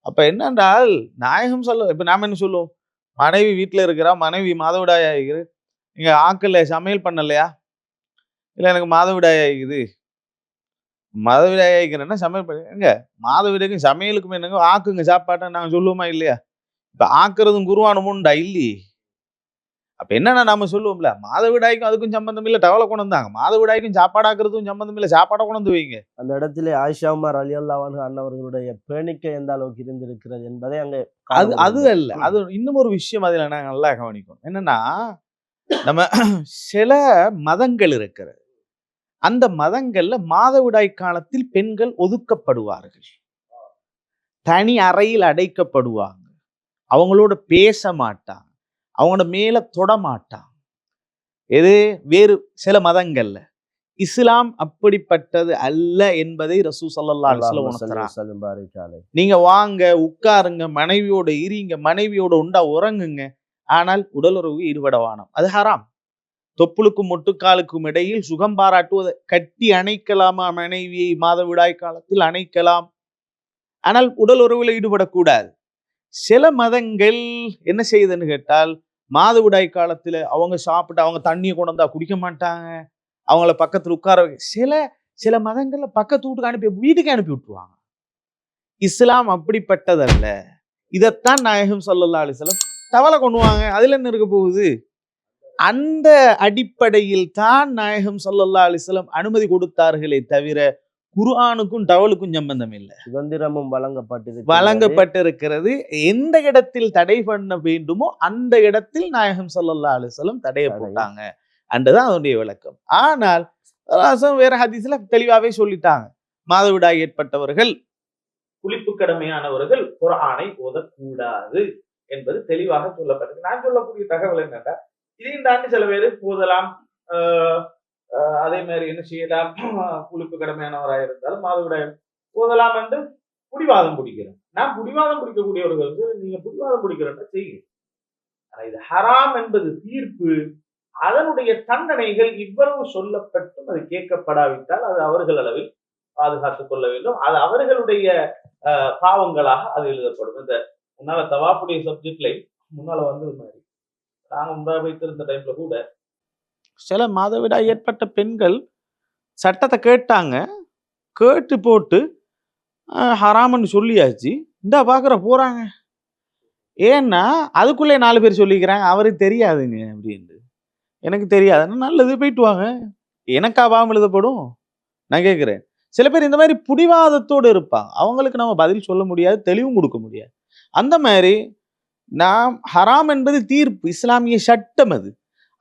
அப்ப என்னென்றால் நாயகம் இப்ப நாம என்ன சொல்லுவோம், மனைவி வீட்டுல இருக்கிறா, மனைவி மாதவிடாய் ஆகிக்குது, நீங்க ஆக்கல்ல சமையல் பண்ணலையா, இல்ல எனக்கு மாதவிடாய் ஆகிக்குது, மாதவிடாய் ஆகிக்கிறேன்னா சமையல் பண்ண மாதவிடாய்க்கும் சமையலுக்கும் என்னங்க ஆக்குங்க சாப்பாட்டை நாங்க சொல்லுவோமா இல்லையா? இப்ப ஆக்குறதும் குர்ஆனும் உண்டா? இல்லையே. அப்ப என்னன்னா நாம சொல்லுவோம்ல, மாதவிடாய்க்கும் அதுக்கும் சம்பந்தம் இல்லை, டவலை கொண்டு வந்தாங்க. மாதவிடாய்க்கும் சாப்பாடு ஆக்குறதுக்கும் சம்பந்தம் இல்லை, சாப்பாடை கொண்டு வந்து வைங்க. அந்த இடத்திலே ஆயிஷா உமர் ரலியல்லாஹு அன்ஹா அன்னவர்களுடைய பேணிக்கை எந்த அளவுக்கு இருந்திருக்கிறது என்பதை அங்கே அது அல்ல, அது இன்னும் ஒரு விஷயம் அதில் நாங்கள் நல்லா கவனிக்கணும். என்னன்னா, நம்ம சில மதங்கள் இருக்கிறது, அந்த மதங்கள்ல மாதவிடாய் காலத்தில் பெண்கள் ஒதுக்கப்படுவார்கள், தனி அறையில் அடைக்கப்படுவாங்க, அவங்களோட பேச மாட்டாங்க, அவங்களோட மேல தொட மாட்டாங்க. எது வேறு சில மதங்கள்ல. இஸ்லாம் அப்படிப்பட்டது அல்ல என்பதை ரசூல் ஸல்லல்லாஹு அலைஹி வஸல்லம் உணர்த்துறாங்க. நீங்க வாங்க, உட்காருங்க, மனைவியோட இருங்க, மனைவியோட உண்டா உறங்குங்க, ஆனால் உடலுறவு ஈடுபட வேணாம். அது ஹராம். தொப்புளுக்கும் முட்டுக்காலுக்கும் இடையில் சுகம் பாராட்டுவதை கட்டி அணைக்கலாமா மனைவியை? மாதவிடாய் காலத்தில் அணைக்கலாம், ஆனால் உடல் உறவுல ஈடுபடக்கூடாது. சில மதங்கள் என்ன செய்யுதுன்னு கேட்டால், மாதவிடாய் காலத்துல அவங்க சாப்பிட்டு அவங்க தண்ணியை கொண்டு வந்தா குடிக்க மாட்டாங்க, அவங்கள பக்கத்துல உட்கார சில மதங்கள்ல பக்கத்து வீட்டுக்கு அனுப்பி வீட்டுக்கு அனுப்பி விட்டுருவாங்க. இஸ்லாம் அப்படிப்பட்டதல்ல. இதைத்தான் நாயகம் ஸல்லல்லாஹு அலைஹி வஸல்லம் டவலை கொண்டு வாங்க, அதுல என்ன இருக்க போகுது? அந்த அடிப்படையில் தான் நாயகம் ஸல்லல்லாஹு அலைஹி வஸல்லம் அனுமதி கொடுத்தார்களே தவிர குர்ஆனுக்கும் டவலுக்கும் சம்பந்தம் இல்லை. சுதந்திரமும் வழங்கப்பட்டிருக்கிறது. எந்த இடத்தில் தடை பண்ண வேண்டுமோ அந்த இடத்தில் நாயகம் ஸல்லல்லாஹு அலைஹி வஸல்லம் தடையை போட்டாங்க அன்றதான் அதனுடைய விளக்கம். ஆனால் வேற ஹதீஸ்ல தெளிவாவே சொல்லிட்டாங்க, மாதவிடாய் ஏற்பட்டவர்கள், குளிப்பு கடமையானவர்கள் குர்ஆனை ஓதக்கூடாது என்பது தெளிவாக சொல்லப்பட்டது. நான் சொல்லக்கூடிய தகவல் என்னன்னா, இதையும் தாண்டி சில பேர் ஓதலாம், அதே மாதிரி என்ன செய்யலாம், குளிப்பு கடமையானவராக இருந்தாலும் மாதவிடாய் ஓதலாம் என்று புடிவாதம் பிடிக்கிறேன். நான் புடிவாதம் பிடிக்கக்கூடியவர்களுக்கு நீங்க புடிவாதம் பிடிக்கிறேன்னா செய்யுங்க. ஆனா இது ஹராம் என்பது தீர்ப்பு, அதனுடைய தண்டனைகள் இவ்வளவு சொல்லப்பட்டும் அது கேட்கப்படாவிட்டால் அது அவர்கள் அளவில் பாதுகாத்துக் கொள்ள வேண்டும். அது அவர்களுடைய பாவங்களாக அது எழுதப்படும். இந்த முன்னால தவாப்புடைய சப்ஜெக்ட்ல முன்னால வந்து மாதிரி நாங்க வைத்திருந்த டைம்ல கூட சில மாதவிடாய் ஏற்பட்ட பெண்கள் சட்டத்தை கேட்டாங்க. கேட்டு போட்டு ஹராம்னு சொல்லியாச்சு. இந்தா பார்க்குற போறாங்க. ஏன்னா அதுக்குள்ளே 4 பேர் சொல்லிக்கிறாங்க அவருக்கு தெரியாதுங்க அப்படின்னு. எனக்கு தெரியாது. நல்லது போயிட்டு வாங்க. எனக்கா பாவம் எழுதப்படும்? நான் கேட்கிறேன். சில பேர் இந்த மாதிரி புடிவாதத்தோடு இருப்பாங்க. அவங்களுக்கு நம்ம பதில் சொல்ல முடியாது, தெளிவும் கொடுக்க முடியாது. அந்த மாதிரி நாம் ஹராம் என்பது தீர்ப்பு, இஸ்லாமிய சட்டம் அது.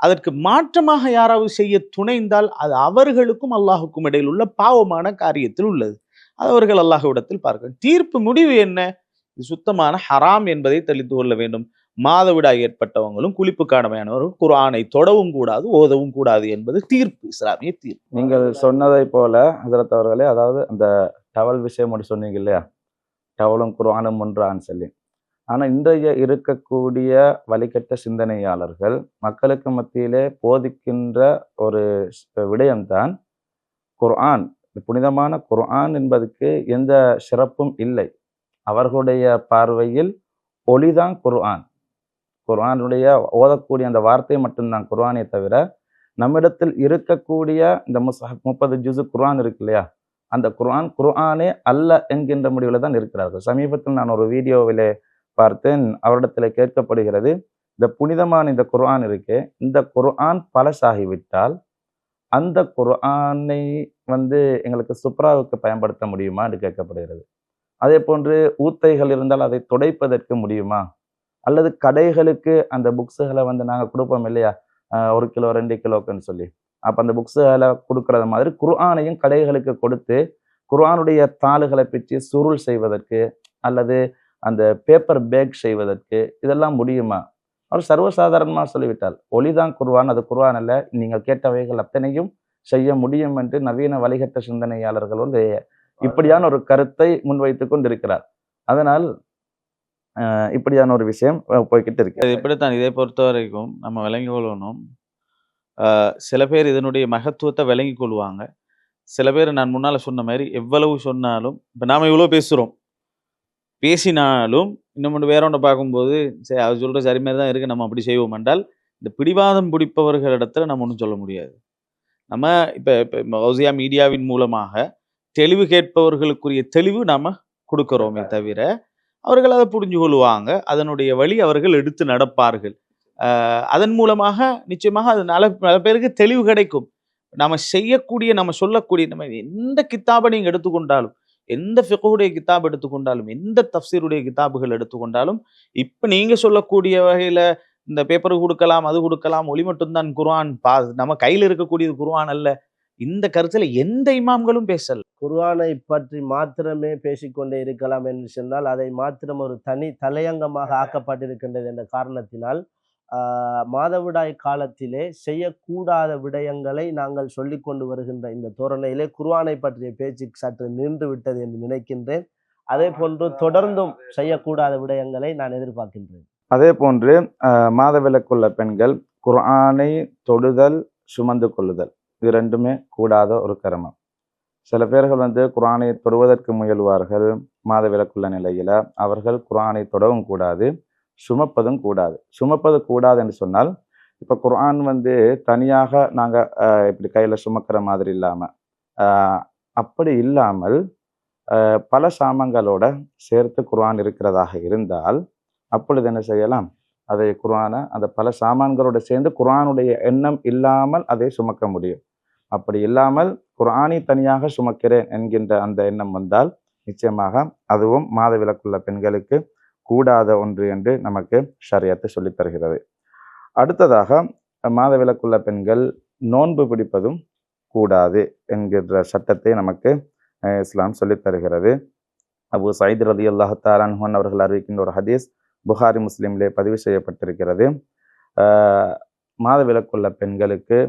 அதற்கு மாற்றமாக யாராவது செய்ய துணைந்தால் அது அவர்களுக்கும் அல்லாஹுக்கும் இடையில் உள்ள பாவமான காரியத்தில் உள்ளது. அது அவர்கள் அல்லாஹ்விடத்தில் பார்க்க. தீர்ப்பு முடிவு என்ன? இது சுத்தமான ஹராம் என்பதை தெளித்து கொள்ள வேண்டும். மாதவிடாய் ஏற்பட்டவங்களும் குளிப்பு கடமையானவரும் குர்ஆனை தொடவும் கூடாது, ஓதவும் கூடாது என்பது தீர்ப்பு, இஸ்லாமிய தீர்ப்பு. நீங்கள் சொன்னதை போல ஹஜ்ரத் அவர்களே, அதாவது அந்த டவல் விஷயம் மட்டும் சொன்னீங்க இல்லையா, டவலும் குர்ஆனும் ஒன்றான்னு சொல்லி. ஆனா இன்றைய இருக்கக்கூடிய வழிகட்ட சிந்தனையாளர்கள் மக்களுக்கு மத்தியிலே போதிக்கின்ற ஒரு விடயம்தான் குர்ஆன். புனிதமான குர்ஆன் என்பதற்கு எந்த சிறப்பும் இல்லை. அவர்களுடைய பார்வையில் ஒளிதான் குர்ஆன். குர்ஆனுடைய ஓதக்கூடிய அந்த வார்த்தை மட்டும்தான் குர்ஆனை தவிர, நம்மிடத்தில் இருக்கக்கூடிய இந்த முஸ்ஹப் 30 ஜுஸு குர்ஆன் இருக்கு இல்லையா, அந்த குர்ஆன் குர்ஆனே அல்ல என்கின்ற முடிவில் தான் இருக்கிறார்கள். சமீபத்தில் நான் ஒரு வீடியோவிலே பார்த்தேன். அவரிடத்தில் கேட்கப்படுகிறது, இந்த புனிதமான இந்த குர்ஆன் இருக்கே, இந்த குர்ஆன் பழசாகிவிட்டால் அந்த குர்ஆனை எங்களுக்கு சுப்ராவுக்கு பயன்படுத்த முடியுமா என்று கேட்கப்படுகிறது. அதே போன்று ஊத்தைகள் இருந்தால் அதை துடைப்பதற்கு முடியுமா? அல்லது கடைகளுக்கு அந்த புக்ஸுகளை நாங்கள் கொடுப்போம் இல்லையா, 1 கிலோ 2 கிலோக்குன்னு சொல்லி. அப்போ அந்த புக்ஸுகளை கொடுக்கறது மாதிரி குர்ஆனையும் கடைகளுக்கு கொடுத்து குர்ஆனுடைய தாளுகளை பிச்சு சுருள் செய்வதற்கு அல்லது அந்த பேப்பர் பேக் செய்வதற்கு இதெல்லாம் முடியுமா? அவர் சர்வசாதாரணமாக சொல்லிவிட்டால், ஒளிதான் குர்ஆன், அது குர்ஆன் அல்ல, நீங்கள் கேட்டவைகள் அத்தனையும் செய்ய முடியும் என்று நவீன வழிகட்ட சிந்தனையாளர்கள் இப்படியான ஒரு கருத்தை முன்வைத்துக் கொண்டிருக்கிறார். அதனால் இப்படியான ஒரு விஷயம் போய்கிட்டு இருக்கு. இப்படித்தான் இதை பொறுத்த வரைக்கும் நம்ம விளங்கி கொள்ளணும். சில பேர் இதனுடைய மகத்துவத்தை விளங்கி கொள்வாங்க. சில பேர் நான் முன்னால சொன்ன மாதிரி எவ்வளவு சொன்னாலும், இப்போ நாம இவ்வளோ பேசுகிறோம், பேசினாலும் இன்னும் வேற ஒன்று பார்க்கும்போது சரி அவர் சொல்கிற சரி மாதிரி தான் இருக்குது, நம்ம அப்படி செய்வோம் என்றால் இந்த பிடிவாதம் பிடிப்பவர்களிடத்துல நம்ம ஒன்றும் சொல்ல முடியாது. நம்ம இப்போ ஹவுசியா மீடியாவின் மூலமாக தெளிவு கேட்பவர்களுக்குரிய தெளிவு நாம கொடுக்கிறோமே தவிர அவர்கள் அதை புரிஞ்சு கொள்வாங்க. அதனுடைய வழி அவர்கள் எடுத்து நடப்பார்கள். அதன் மூலமாக நிச்சயமாக அது பல பேருக்கு தெளிவு கிடைக்கும். நம்ம செய்யக்கூடிய, நம்ம சொல்லக்கூடிய, நம்ம எந்த கித்தாபை நீங்கள் எடுத்துக்கொண்டாலும், எந்த ஃபிக்ஹுடைய கித்தாப் எடுத்துக்கொண்டாலும், எந்த தஃப்சீருடைய கித்தாபுகள் எடுத்துக்கொண்டாலும், இப்போ நீங்கள் சொல்லக்கூடிய வகையில் இந்த பேப்பர் கொடுக்கலாம், அது கொடுக்கலாம், ஒளி மட்டும்தான் குர்ஆன், நம்ம கையில் இருக்கக்கூடியது குர்ஆன் அல்ல, இந்த கருத்துல எந்த இமாம்களும் பேசல. குர்ஆனை பற்றி மாத்திரமே பேசிக்கொண்டே இருக்கலாம் என்று சொன்னால் அதை மாத்திரம் ஒரு தனி தலையங்கமாக ஆக்கப்பட்டிருக்கின்றது என்ற காரணத்தினால் மாதவிடாய் காலத்திலே செய்யக்கூடாத விடயங்களை நாங்கள் சொல்லி கொண்டு வருகின்ற இந்த தோரணையிலே குர்ஆனை பற்றிய பேச்சு சற்று நின்று விட்டது என்று நினைக்கின்றேன். அதே போன்று தொடர்ந்தும் செய்யக்கூடாத விடயங்களை நான் எதிர்பார்க்கின்றேன். அதே போன்று மாதவிலக்குள்ள பெண்கள் குர்ஆனை தொடுதல், சுமந்து கொள்ளுதல், இது ரெண்டுமே கூடாத ஒரு கர்மம். சில பேர்கள் குர்ஆனை தொடுவதற்கு முயல்வார்கள். மாதவிலக்குள்ள நிலையில அவர்கள் குர்ஆனை தொடவும் கூடாது, சுமப்பதும் கூடாது. சுமப்பது கூடாது என்று சொன்னால், இப்போ குர்ஆன் தனியாக நாங்கள் இப்படி கையில் சுமக்கிற மாதிரி இல்லாமல், அப்படி இல்லாமல் பல சாமான்களோட சேர்த்து குர்ஆன் இருக்கிறதாக இருந்தால் அப்பொழுது என்ன செய்யலாம், அதை குர்ஆனை அந்த பல சாமான்களோடு சேர்ந்து குர்ஆனுடைய எண்ணம் இல்லாமல் அதை சுமக்க முடியும். அப்படி இல்லாமல் குர்ஆனை தனியாக சுமக்கிறேன் என்கின்ற அந்த எண்ணம் வந்தால் நிச்சயமாக அதுவும் மாதவிலக்குள்ள பெண்களுக்கு கூடாத ஒன்று என்று நமக்கு ஷரியத்து சொல்லித் தருகிறது. அடுத்ததாக மாதவிலக்குள்ள பெண்கள் நோன்பு பிடிப்பதும் கூடாது என்கின்ற சட்டத்தை நமக்கு இஸ்லாம் சொல்லித் தருகிறது. அபூ சயீத் ரலியல்லாஹு தஆலா அன்ஹு அவர்கள் அறிவிக்கின்ற ஒரு ஹதீஸ் புகாரி முஸ்லிமிலே பதிவு செய்யப்பட்டிருக்கிறது. மாதவிலக்குள்ள பெண்களுக்கு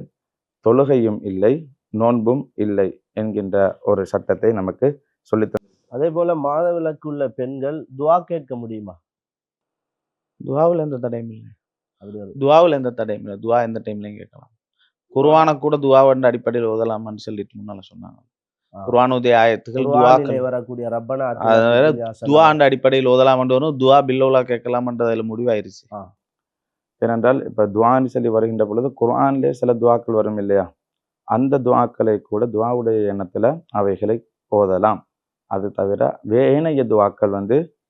தொழுகையும் இல்லை, நோன்பும் இல்லை என்கின்ற ஒரு சட்டத்தை நமக்கு சொல்லித் தரு. அதே போல மாதவிலக்குள்ள பெண்கள் துஆ கேட்க முடியுமா? துஆவில் எந்த தடையும் இல்லை. துஆவில் எந்த தடையும் இல்லை. துஆ எந்த டைம்லையும் கேட்கலாம். குர்ஆனை கூட துஆவின் அடிப்படையில் ஓதலாமான்னு சொல்லிட்டு முன்னால சொன்னாங்க. குர்ஆனுடைய ஆயத்துகள், குர்ஆனிலே துஆக்கள். வரக்கூடிய ரப்பனா அது ஆத்தினா வேற ஃபித் துன்யா துஆ ஹஸனா. என்ற அடிப்படையில் ஓதலாம்னு வரும். துஆ பில்லௌலா கேட்கலாம்ன்றது அதில முடிவாயிருச்சு. ஆ. ஏனென்றால் இப்ப துஆன்னு சொல்லி வருகின்ற பொழுது குர்ஆனிலே சில துஆக்கள் வரும் இல்லையா? அந்த துஆக்களை கூட துஆவுடைய எண்ணத்துல அவைகளை ஓதலாம். அது தவிர ஏனைய துஆக்கள்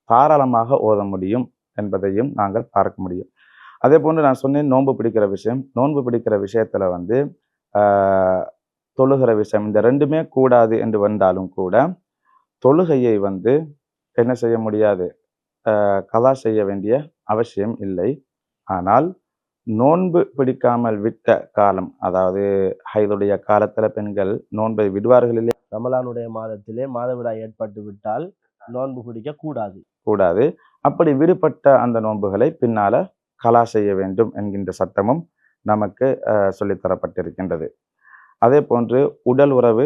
தாராளமாக ஓத முடியும் என்பதையும் நாங்கள் பார்க்க முடியும். அதேபோன்று நான் சொன்னேன் நோன்பு பிடிக்கிற விஷயம். நோன்பு பிடிக்கிற விஷயத்துல ஆ தொழுகிற விஷயம் இந்த 2மே கூடாது என்று வந்தாலும் கூட, தொழுகையை என்ன செய்ய முடியாது? கலா செய்ய வேண்டிய அவசியம் இல்லை. ஆனால் நோன்பு பிடிக்காமல் விட்ட காலம், அதாவது ஹைதுடைய காலத்துல பெண்கள் நோன்பை விடுவார்கள் இல்லையா? ரமலானுடைய மாதத்திலே மாதவிடாய் ஏற்பட்டு விட்டால் நோன்பு பிடிக்க கூடாது. கூடாது. அப்படி விடுபட்ட அந்த நோன்புகளை பின்னால கலா செய்ய வேண்டும் என்கின்ற சட்டமும் நமக்கு சொல்லித் தரப்பட்டிருக்கின்றது. அதே போன்று உடல் உறவு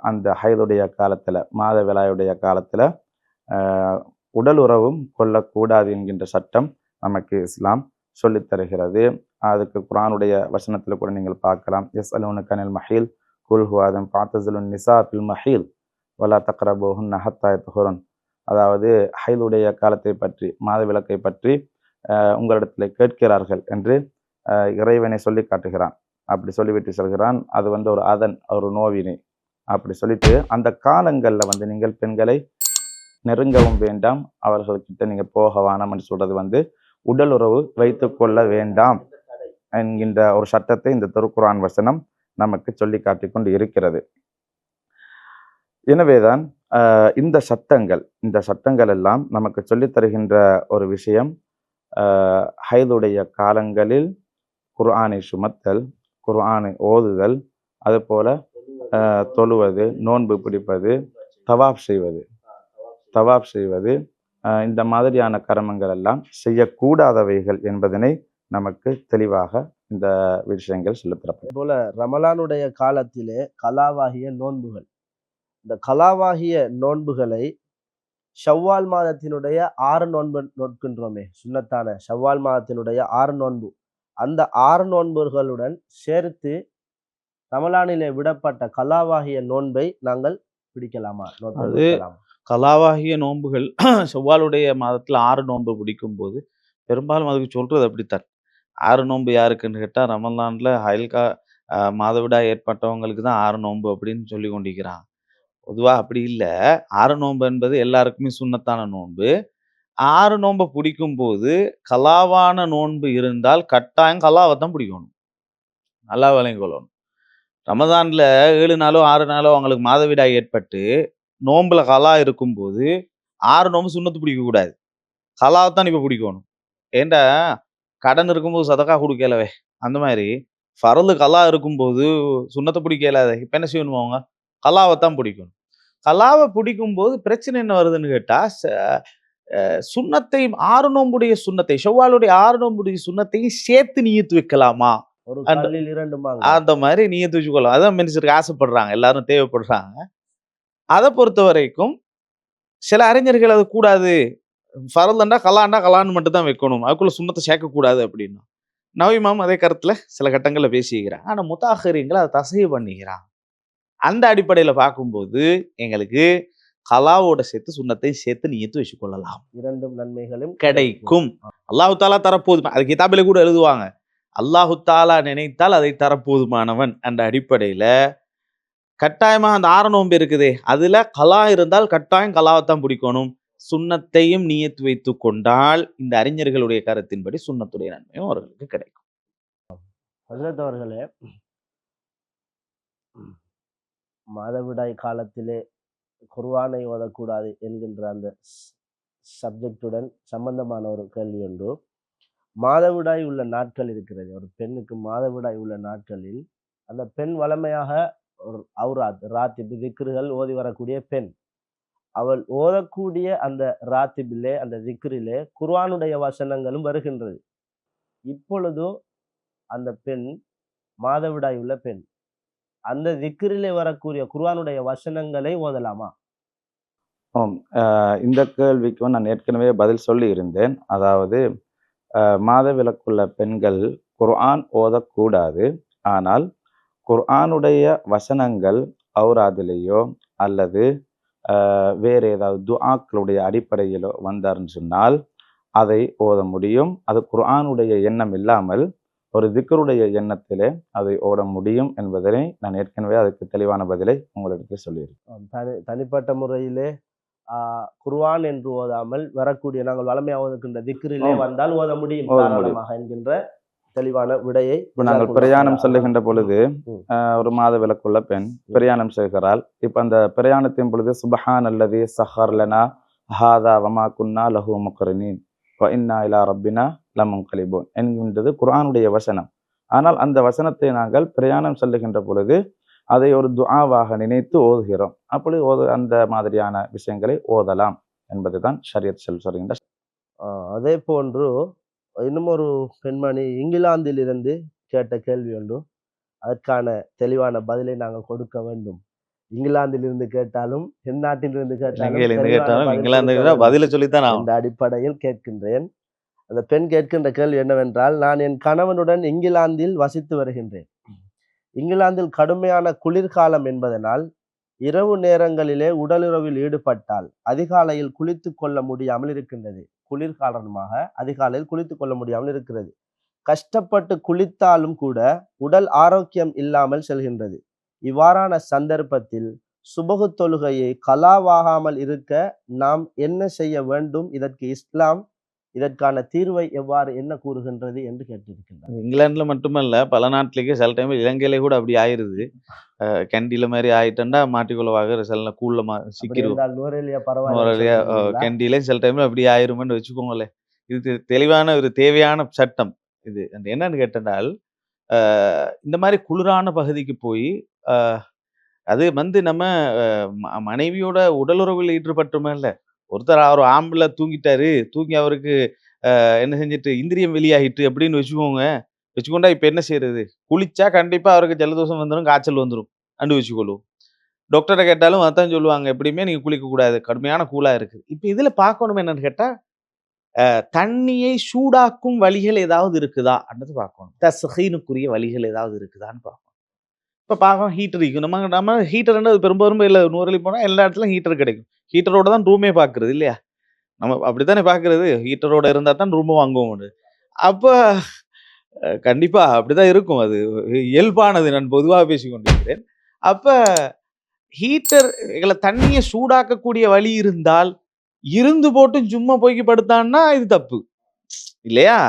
அந்த ஹைதுடைய காலத்துல, மாதவிடாயுடைய காலத்துல உடல் உறவும் கொள்ளக்கூடாது என்கின்ற சட்டம் நமக்கு இஸ்லாம் சொல்லித் தருகிறது. அதுக்கு குர்ஆனுடைய வசனத்துல கூட நீங்கள் பார்க்கலாம். யஸ்அலூனக அனில் மஹீல் குல் ஹுவ அதன் ஃபஅ்தஸிலுன் நிஸா ஃபில் மஹீல் வலா தக்ரபூஹுன்ன ஹத்தா யத்ஹுருன். அதாவது ஹைதுடைய காலத்தை பற்றி, மாதவிலக்கை பற்றி உங்களிடத்தில் கேட்கிறார்கள் என்று இறைவனை சொல்லி காட்டுகிறான். அப்படி சொல்லிவிட்டு சொல்கிறான், அது ஒரு அதன் ஒரு நோவினை அப்படி சொல்லிட்டு, அந்த காலங்கள்ல நீங்கள் பெண்களை நெருங்கவும் வேண்டாம், அவர்கள்கிட்ட நீங்க போக வேணாம் என்று சொல்றது உடல் உறவு வைத்துக் கொள்ள வேண்டாம் என்கின்ற ஒரு சட்டத்தை இந்த திருக்குர்ஆன் வசனம் நமக்கு சொல்லி காட்டிக் கொண்டு இருக்கிறது. எனவேதான் இந்த சட்டங்கள் எல்லாம் நமக்கு சொல்லித் தருகின்ற ஒரு விஷயம், ஹைதுடைய காலங்களில் குர்ஆனை சுமத்தல், குர்ஆனை ஓதுதல், அது போல தொழுவது, நோன்பு பிடிப்பது, தவாப் செய்வது, இந்த மாதிரியான கர்மங்கள் எல்லாம் செய்யக்கூடாதவைகள் என்பதனை நமக்கு தெளிவாக இந்த விஷயங்கள் சொல்லித்தரப்படும். போல ரமலானுடைய காலத்திலே கலாவாகிய நோன்புகள், இந்த கலாவாகிய நோன்புகளை ஷவ்வால் மாதத்தினுடைய 6 நோன்பு நோட்கின்றோமே, சுன்னத்தான ஷவ்வால் மாதத்தினுடைய 6 நோன்பு, அந்த 6 நோன்புகளுடன் சேர்த்து ரமலானிலே விடப்பட்ட கலாவாகிய நோன்பை நாங்கள் பிடிக்கலாமா? அது கலாவாகிய நோன்புகள் செவ்வாலுடைய மாதத்தில் 6 நோன்பு பிடிக்கும் போது பெரும்பாலும் அதுக்கு சொல்றது அப்படித்தான். 6 நோன்பு யாருக்குன்னு கேட்டா, ரமலான்ல மாதவிடாய் ஏற்பட்டவங்களுக்கு தான் 6 நோன்பு அப்படின்னு சொல்லி கொண்டிருக்கிறான். பொதுவா அப்படி இல்ல. 6 நோன்பு என்பது எல்லாருக்குமே சுன்னத்தான நோன்பு. 6 நோன்பை பிடிக்கும் போது கலாவான நோன்பு இருந்தால் கட்டாயம் கலாவை தான் பிடிக்கணும். நல்லா விளங்கிக் கொள்ளணும். ரமதான்ல 7 நாளோ 6 நாளோ அவங்களுக்கு மாதவிடாய் ஏற்பட்டு நோன்புல கலா இருக்கும்போது 6 நோன்பு சுன்னத்து பிடிக்க கூடாது. கலாவை தான் இப்ப பிடிக்கணும். ஏண்டா கடன் இருக்கும்போது சதக்கா கொடுக்கலவே, அந்த மாதிரி ஃபரது கலா இருக்கும்போது சுன்னத்தை பிடிக்கல. இப்ப என்ன செய்யணும்? அவங்க கலாவை தான் பிடிக்கணும். கலாவை பிடிக்கும்போது பிரச்சனை என்ன வருதுன்னு கேட்டா, சுன்னத்தை 6 நோன்புடைய சுன்னத்தை, ஷவ்வாலுடைய 6 நோன்புடைய சுன்னத்தையும் சேர்த்து நியத்து வைக்கலாமா? ஒரு கல்லில் 2 மாங்காய், அந்த மாதிரி நியத்து வச்சுக்கொள்ளலாம். அதான் மனுஷருக்கு ஆசைப்படுறாங்க, எல்லாரும் தேவைப்படுறாங்க. அதை பொறுத்த வரைக்கும் சில அறிஞர்கள் அது கூடாது, ஃபரதுண்டா கலான்னு மட்டும் தான் வைக்கணும், அதுக்குள்ள சுன்னத்தை சேர்க்கக்கூடாது அப்படின்னு நவீமாம் அதே கருத்துல சில கட்டங்கள்ல பேசிக்கிறாங்க. ஆனா முத்தாஹிரீன்கள் அதை தசீஹ் பண்ணிக்கிறாங்க. அந்த அடிப்படையில பார்க்கும்போது எங்களுக்கு கலாவோட சேர்த்து சுன்னத்தை சேர்த்து நியத்து வச்சுக் கொள்ளலாம், 2 நன்மைகளும் கிடைக்கும். அல்லாஹு தாலா தரப்போதுமா, அது கிதாபில கூட எழுதுவாங்க, அல்லாஹு தாலா நினைத்தால் அதை தரப்போதுமானவன். அந்த அடிப்படையில கட்டாயமா அந்த 6 நோன்பு இருக்குதே, அதுல கலா இருந்தால் கட்டாயம் கலாவைத்தான் பிடிக்கணும். சுன்னத்தையும் நியத்து வைத்து கொண்டால் இந்த அறிஞர்களுடைய கருத்தின்படி சுன்னத்துடைய நன்மையும் அவர்களுக்கு கிடைக்கும். ஹஜ்ரத் அவர்களே, மாதவிடாய் காலத்திலே குர்ஆனை ஓதக்கூடாது என்கின்ற அந்த சப்ஜெக்டுடன் சம்பந்தமான ஒரு கேள்வி உண்டு. மாதவிடாய் உள்ள நாட்கள் இருக்கிறது, ஒரு பெண்ணுக்கு மாதவிடாய் உள்ள நாட்களில் அந்த பெண் வளமையாக ஒரு அவுராத் ராத்திப் திக்ருகள் ஓதி வரக்கூடிய பெண், அவள் ஓதக்கூடிய அந்த ராத்திபிலே, அந்த திக்ரிலே குர்ஆனுடைய வசனங்களும் வருகின்றது. இப்பொழுது அந்த பெண் மாதவிடாய் உள்ள பெண் அந்த திக்ரிலே வரக்கூடிய குர்ஆனுடைய வசனங்களை ஓதலாமா? இந்த கேள்விக்கு நான் ஏற்கனவே பதில் சொல்லி இருந்தேன். அதாவது மாதவிலக்குள்ள பெண்கள் குர்ஆன் ஓதக்கூடாது. ஆனால் குர்ஆனுடைய வசனங்கள் அவுராதிலேயோ அல்லது வேறு ஏதாவது துஆக்களுடைய அடிப்படையிலோ வந்தார்ன்னு சொன்னால் அதை ஓத முடியும். அது குர்ஆனுடைய எண்ணம் இல்லாமல் ஒரு திக்ருடைய எண்ணத்திலே அதை ஓட முடியும் என்பதனை நான் ஏற்கனவே அதுக்கு தெளிவான பதிலை உங்களுக்கு சொல்லியிருக்கேன். தனிப்பட்ட முறையிலே குர்ஆன் என்று ஓதாமல் வரக்கூடிய நாங்கள் வளமையாக ஓதுகின்ற திக்ரிலே வந்தால் ஓத முடியும் என்கின்ற தெளிவான விடையை நாங்கள் பிரயாணம் செல்லுகின்ற பொழுது ஒரு மாத விலக்குள்ள பெண் பிரயாணம் செய்கிறாள். இப்ப அந்த பிரயாணத்தின் பொழுது சுபஹான் அல்லது சஹர் லனா ஹாதா வமா குன்னா லஹு முக்ரினீன் வ இன்னா இலா ரப்பினா லமுன்கலிபூன் என்கின்றது குர்ஆனுடைய வசனம். ஆனால் அந்த வசனத்தை நாங்கள் பிரயாணம் செல்லுகின்ற பொழுது அதை ஒரு துஆவாக நினைத்து ஓதுகிறோம். அப்படி அந்த மாதிரியான விஷயங்களை ஓதலாம் என்பதுதான் ஷரியத் சொல்கின்ற. அதே போன்று இன்னும் ஒரு பெண்மணி இங்கிலாந்தில் இருந்து கேட்ட கேள்வி ஒன்று, அதற்கான தெளிவான பதிலை நாங்கள் கொடுக்க வேண்டும். இங்கிலாந்தில் இருந்து கேட்டாலும் என் நாட்டிலிருந்து கேட்டாலும் பதில சொல்லித்தான் இந்த அடிப்படையில் கேட்கின்றேன். அந்த பெண் கேட்கின்ற கேள்வி என்னவென்றால், நான் என் கணவனுடன் இங்கிலாந்தில் வசித்து வருகின்றேன். இங்கிலாந்தில் கடுமையான குளிர்காலம் என்பதனால் இரவு நேரங்களிலே உடலுறவில் ஈடுபட்டால் அதிகாலையில் குளித்து கொள்ள முடியாமல் இருக்கின்றது. குளிர் காரணமாக அதிகாலையில் குளித்து கொள்ள முடியாமல் இருக்கிறது. கஷ்டப்பட்டு குளித்தாலும் கூட உடல் ஆரோக்கியம் இல்லாமல் செல்கின்றது. இவ்வாறான சந்தர்ப்பத்தில் சுபகு தொழுகையை கலாவாகாமல் இருக்க நாம் என்ன செய்ய வேண்டும்? இதற்கு இஸ்லாம் இதற்கான தீர்வை எவ்வாறு என்ன கூறுகின்றது என்று கேட்டிருக்கின்றார். இங்கிலாந்துல மட்டுமல்ல, பல நாட்டிலேயே சில டைம் இலங்கையில கூட அப்படி ஆயிருது. கண்டில மாதிரி ஆயிட்டா மாட்டிக்கொள்ளவாக சில கூழ்ல சிக்கிரும். கண்டியில சில டைம்ல அப்படி ஆயிருமென்னு வச்சுக்கோங்களேன். இது தெளிவான ஒரு தேவையான சட்டம். இது என்னன்னு கேட்டால், இந்த மாதிரி குளிரான பகுதிக்கு போய் அது நம்ம மனைவியோட உடலுறவில் ஈடுபட்டுமே இல்லை. ஒருத்தர் ஒரு ஆம்பளை தூங்கிட்டாரு, தூங்கி அவருக்கு என்ன செஞ்சுட்டு இந்திரியம் வெளியாகிட்டு அப்படின்னு வச்சுக்கொண்டா இப்ப என்ன செய்யறது? குளிச்சா கண்டிப்பா அவருக்கு ஜலதோஷம் வந்துடும், காய்ச்சல் வந்துடும் அண்டு வச்சுக்கொள்ளும். டாக்டரை கேட்டாலும் அதான் சொல்லுவாங்க, எப்படியுமே நீங்க குளிக்க கூடாது, கடுமையான கூலா இருக்கு. இப்ப இதுல பார்க்கணும் என்னன்னு கேட்டா, தண்ணியை சூடாக்கும் வழிகள் ஏதாவது இருக்குதா அன்றது பார்க்கணும். தஸ்ஹீனுக்குரிய வழிகள் ஏதாவது இருக்குதான்னு பார்க்கணும். இப்போ பார்க்கணும் ஹீட்டர் இருக்கும். நம்ம ஹீட்டர் பெரும்பாலும் இல்லை, நூறலி போனால் எல்லா இடத்துலையும் ஹீட்டர் கிடைக்கும். ஹீட்டரோட தான் ரூமே பார்க்குறது இல்லையா? நம்ம அப்படித்தானே பார்க்குறது. ஹீட்டரோட இருந்தால் தான் ரூமை வாங்குவோம். அப்போ கண்டிப்பாக அப்படிதான் இருக்கும். அது இயல்பானது, நான் பொதுவாக பேசிக்கொண்டிருக்கிறேன். அப்போ ஹீட்டர் தண்ணியை சூடாக்கக்கூடிய வழி இருந்தால் இருந்து போட்டு சும்மா போய்க்கு படுத்தான்னா இது தப்பு இல்லையா?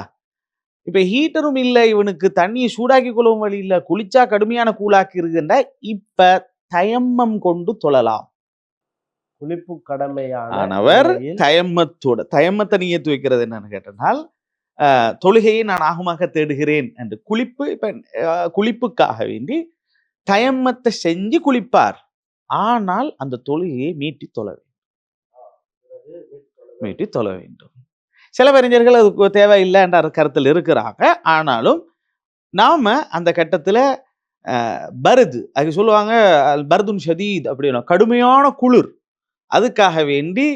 இப்ப ஹீட்டரும் இல்லை, இவனுக்கு தண்ணியை சூடாக்கி கொள்ளவும் வழி இல்லை, குளிச்சா கடுமையான கூழாக்கி இருக்குன்ற இப்ப தயம்மம் கொண்டு தொழலாம். குளிப்பு கடமையானவர் தயம்மத்தை நீயத்து வைக்கிறது என்னன்னு கேட்டால், தொழுகையை நான் ஆகுமாக தேடுகிறேன் என்று குளிப்புக்காக வேண்டி தயம்மத்தை செஞ்சு குளிப்பார். ஆனால் அந்த தொழுகையை மீட்டி தொழ வேண்டும். சில அறிஞர்கள் அதுக்கு தேவையில்லை என்ற கருத்தில் இருக்கிறாங்க. ஆனாலும் நாம அந்த கட்டத்துல பருது அது சொல்லுவாங்க, பர்துன் ஷதீத் அப்படின்னா கடுமையான குளிர், அதுக்காக வேண்டி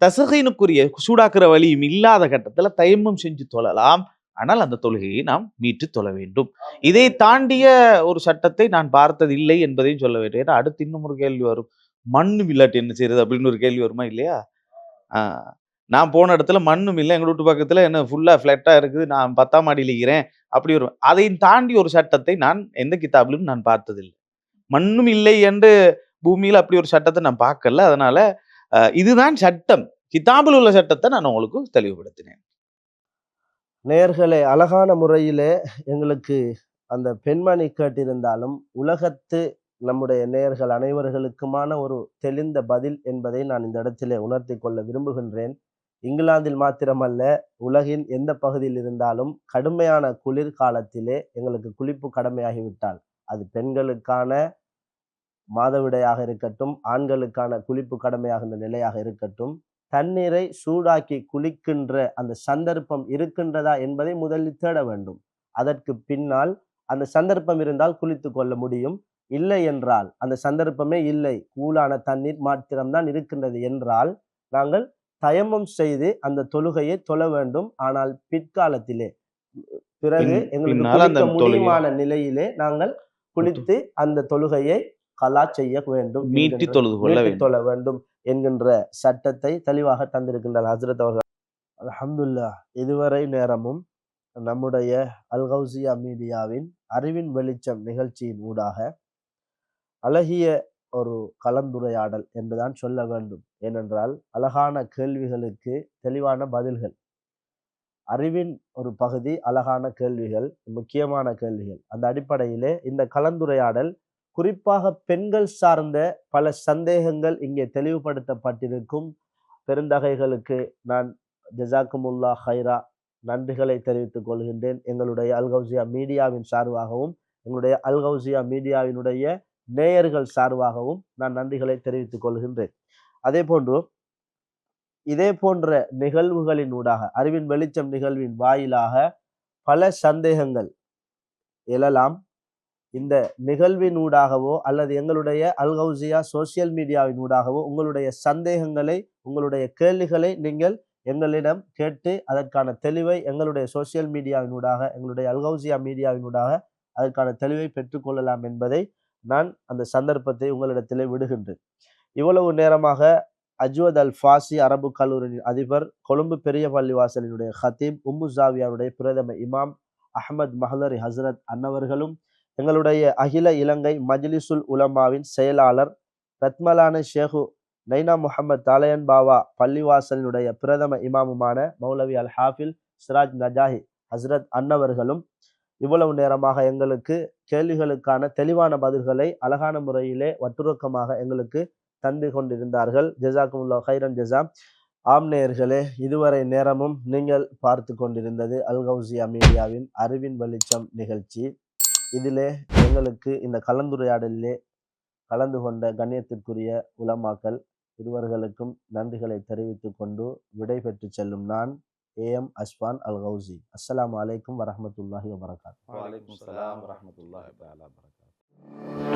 தஸ்ஹீனுக்குரிய சூடாக்குற வழியும் இல்லாத கட்டத்துல தயம்மம் செஞ்சு தொழலாம். ஆனால் அந்த தொழுகையை நாம் மீட்டு தொழ வேண்டும். இதை தாண்டிய ஒரு சட்டத்தை நான் பார்த்தது இல்லை என்பதையும் சொல்ல வேண்டும். ஏன்னா அடுத்து இன்னும் ஒரு கேள்வி வரும், மண்ணும் இல்லாட்டி என்ன செய்யறது அப்படின்னு ஒரு கேள்வி வருமா இல்லையா? நான் போன இடத்துல மண்ணும் இல்லை, எங்கள் வீட்டு பக்கத்துல என்ன ஃபுல்லா ஃபிளாட்டா இருக்குது, நான் 10ஆம் மாடியில் இருக்கிறேன் அப்படி வரும். அதையும் தாண்டி ஒரு சட்டத்தை நான் எந்த கிதாபிலும் நான் பார்த்ததில்லை. மண்ணும் இல்லை என்று பூமியில் அப்படி ஒரு சட்டத்தை நான் பார்க்கல. அதனால இதுதான் சட்டம், கிதாபில் உள்ள சட்டத்தை நான் உங்களுக்கு தெளிவுபடுத்தினேன். நேயர்களே, அழகான முறையிலே எங்களுக்கு அந்த பெண்மணி கேட்டிருந்தாலும் உலகத்து நம்முடைய நேயர்கள் அனைவர்களுக்குமான ஒரு தெளிந்த பதில் என்பதை நான் இந்த இடத்திலே உணர்த்தி கொள்ள விரும்புகின்றேன். இங்கிலாந்தில் மாத்திரமல்ல, உலகின் எந்த பகுதியில் இருந்தாலும் கடுமையான குளிர் காலத்திலே எங்களுக்கு குளிப்பு கடமையாகிவிட்டால், அது பெண்களுக்கான மாதவிடையாக இருக்கட்டும், ஆண்களுக்கான குளிப்பு கடமையாகின்ற நிலையாக இருக்கட்டும், தண்ணீரை சூடாக்கி குளிக்கின்ற அந்த சந்தர்ப்பம் இருக்கின்றதா என்பதை முதலில் தேட வேண்டும். அதற்கு பின்னால் அந்த சந்தர்ப்பம் இருந்தால் குளித்து கொள்ள முடியும். இல்லை என்றால், அந்த சந்தர்ப்பமே இல்லை, கூலான தண்ணீர் மாத்திரம்தான் இருக்கின்றது என்றால், நாங்கள் தயம்மம் செய்து அந்த தொழுகையை தொழ வேண்டும். ஆனால் பிற்காலத்திலே பிறகு எங்களுக்கு முடியுமான நிலையிலே நாங்கள் குளித்து அந்த தொழுகையை கலா செய்ய வேண்டும், மீட்டி தொழுது கொள்ள மீட்டித் வேண்டும். தொழ வேண்டும் என்கின்ற சட்டத்தை தெளிவாக தந்திருக்கின்றார் ஹஜ்ரத் அவர்கள். அல்ஹம்துலில்லாஹ், இதுவரை நேரமும் நம்முடைய அல் கௌசியா மீடியாவின் அறிவின் வெளிச்சம் நிகழ்ச்சியின் ஊடாக அழகிய ஒரு கலந்துரையாடல் என்றுதான் சொல்ல வேண்டும். ஏனென்றால் அழகான கேள்விகளுக்கு தெளிவான பதில்கள், அறிவின் ஒரு பகுதி அழகான கேள்விகள், முக்கியமான கேள்விகள். அந்த அடிப்படையிலே இந்த கலந்துரையாடல் குறிப்பாக பெண்கள் சார்ந்த பல சந்தேகங்கள் இங்கே தெளிவுபடுத்தப்பட்டிருக்கும். பெருந்தகைகளுக்கு நான் ஜஸாக்குமுல்லா ஹைரா நன்றிகளை தெரிவித்துக் கொள்கின்றேன். எங்களுடைய அல் கௌசியா மீடியாவின் சார்பாகவும் எங்களுடைய அல் கௌசியா மீடியாவினுடைய நேயர்கள் சார்பாகவும் நான் நன்றிகளை தெரிவித்துக் கொள்கின்றேன். அதே போன்று இதே போன்ற நிகழ்வுகளின் ஊடாக அறிவின் வெளிச்சம் நிகழ்வின் வாயிலாக பல சந்தேகங்கள் எழலாம். இந்த நிகழ்வின் ஊடாகவோ அல்லது எங்களுடைய அல் கௌசியா சோசியல் மீடியாவின் ஊடாகவோ உங்களுடைய சந்தேகங்களை, உங்களுடைய கேள்விகளை நீங்கள் எங்களிடம் கேட்டு அதற்கான தெளிவை எங்களுடைய சோசியல் மீடியாவின் ஊடாக, எங்களுடைய அல் கௌசியா மீடியாவின் ஊடாக அதற்கான தெளிவை பெற்றுக்கொள்ளலாம் என்பதை நான் அந்த சந்தர்ப்பத்தை உங்களிடத்திலே விடுகின்றேன். இவ்வளவு நேரமாக அஜ்வத் அல் ஃபாசி அரபு கல்லூரியின் அதிபர், கொழும்பு பெரிய பள்ளிவாசலினுடைய ஹத்தீப், உம்மு ஜாவியாவுடைய பிரதம இமாம் அஹ்மத் மஹலரி ஹசரத் அன்னவர்களும், எங்களுடைய அகில இலங்கை மஜ்லிசுல் உலமாவின் செயலாளர் ரத்மலான ஷேகு நைனா முஹம்மத் தாலயன் பாவா பள்ளிவாசலினுடைய பிரதம இமாமுமான மௌலவி அல் ஹாஃபில் சிராஜ் நஜாஹி ஹசரத் அன்னவர்களும் இவ்வளவு நேரமாக எங்களுக்கு கேள்விகளுக்கான தெளிவான பதில்களை அழகான முறையிலே வட்டுருக்கமாக எங்களுக்கு தந்து கொண்டிருந்தார்கள். ஜஸாக்குமுல்லாஹ் ஹைரன் ஜஸா. ஆம் நேயர்களே, இதுவரை நேரமும் நீங்கள் பார்த்து கொண்டிருந்தது அல் கௌசியா மீடியாவின் அறிவின் வெளிச்சம் நிகழ்ச்சி. இதிலே எங்களுக்கு இந்த கலந்துரையாடலிலே கலந்து கொண்ட கண்ணியத்திற்குரிய உலமாக்கள் இருவர்களுக்கும் நன்றிகளை தெரிவித்துக் கொண்டு விடை பெற்று செல்லும் நான் AM அஸ்வான் அல் கௌசி. அஸ்ஸலாமு அலைக்கும் வரஹ்மத்துல்லாஹி வபரகாத்துஹு. வலைக்கும் ஸலாம் வரஹ்மத்துல்லாஹி தஆலா வபரகாத்துஹு.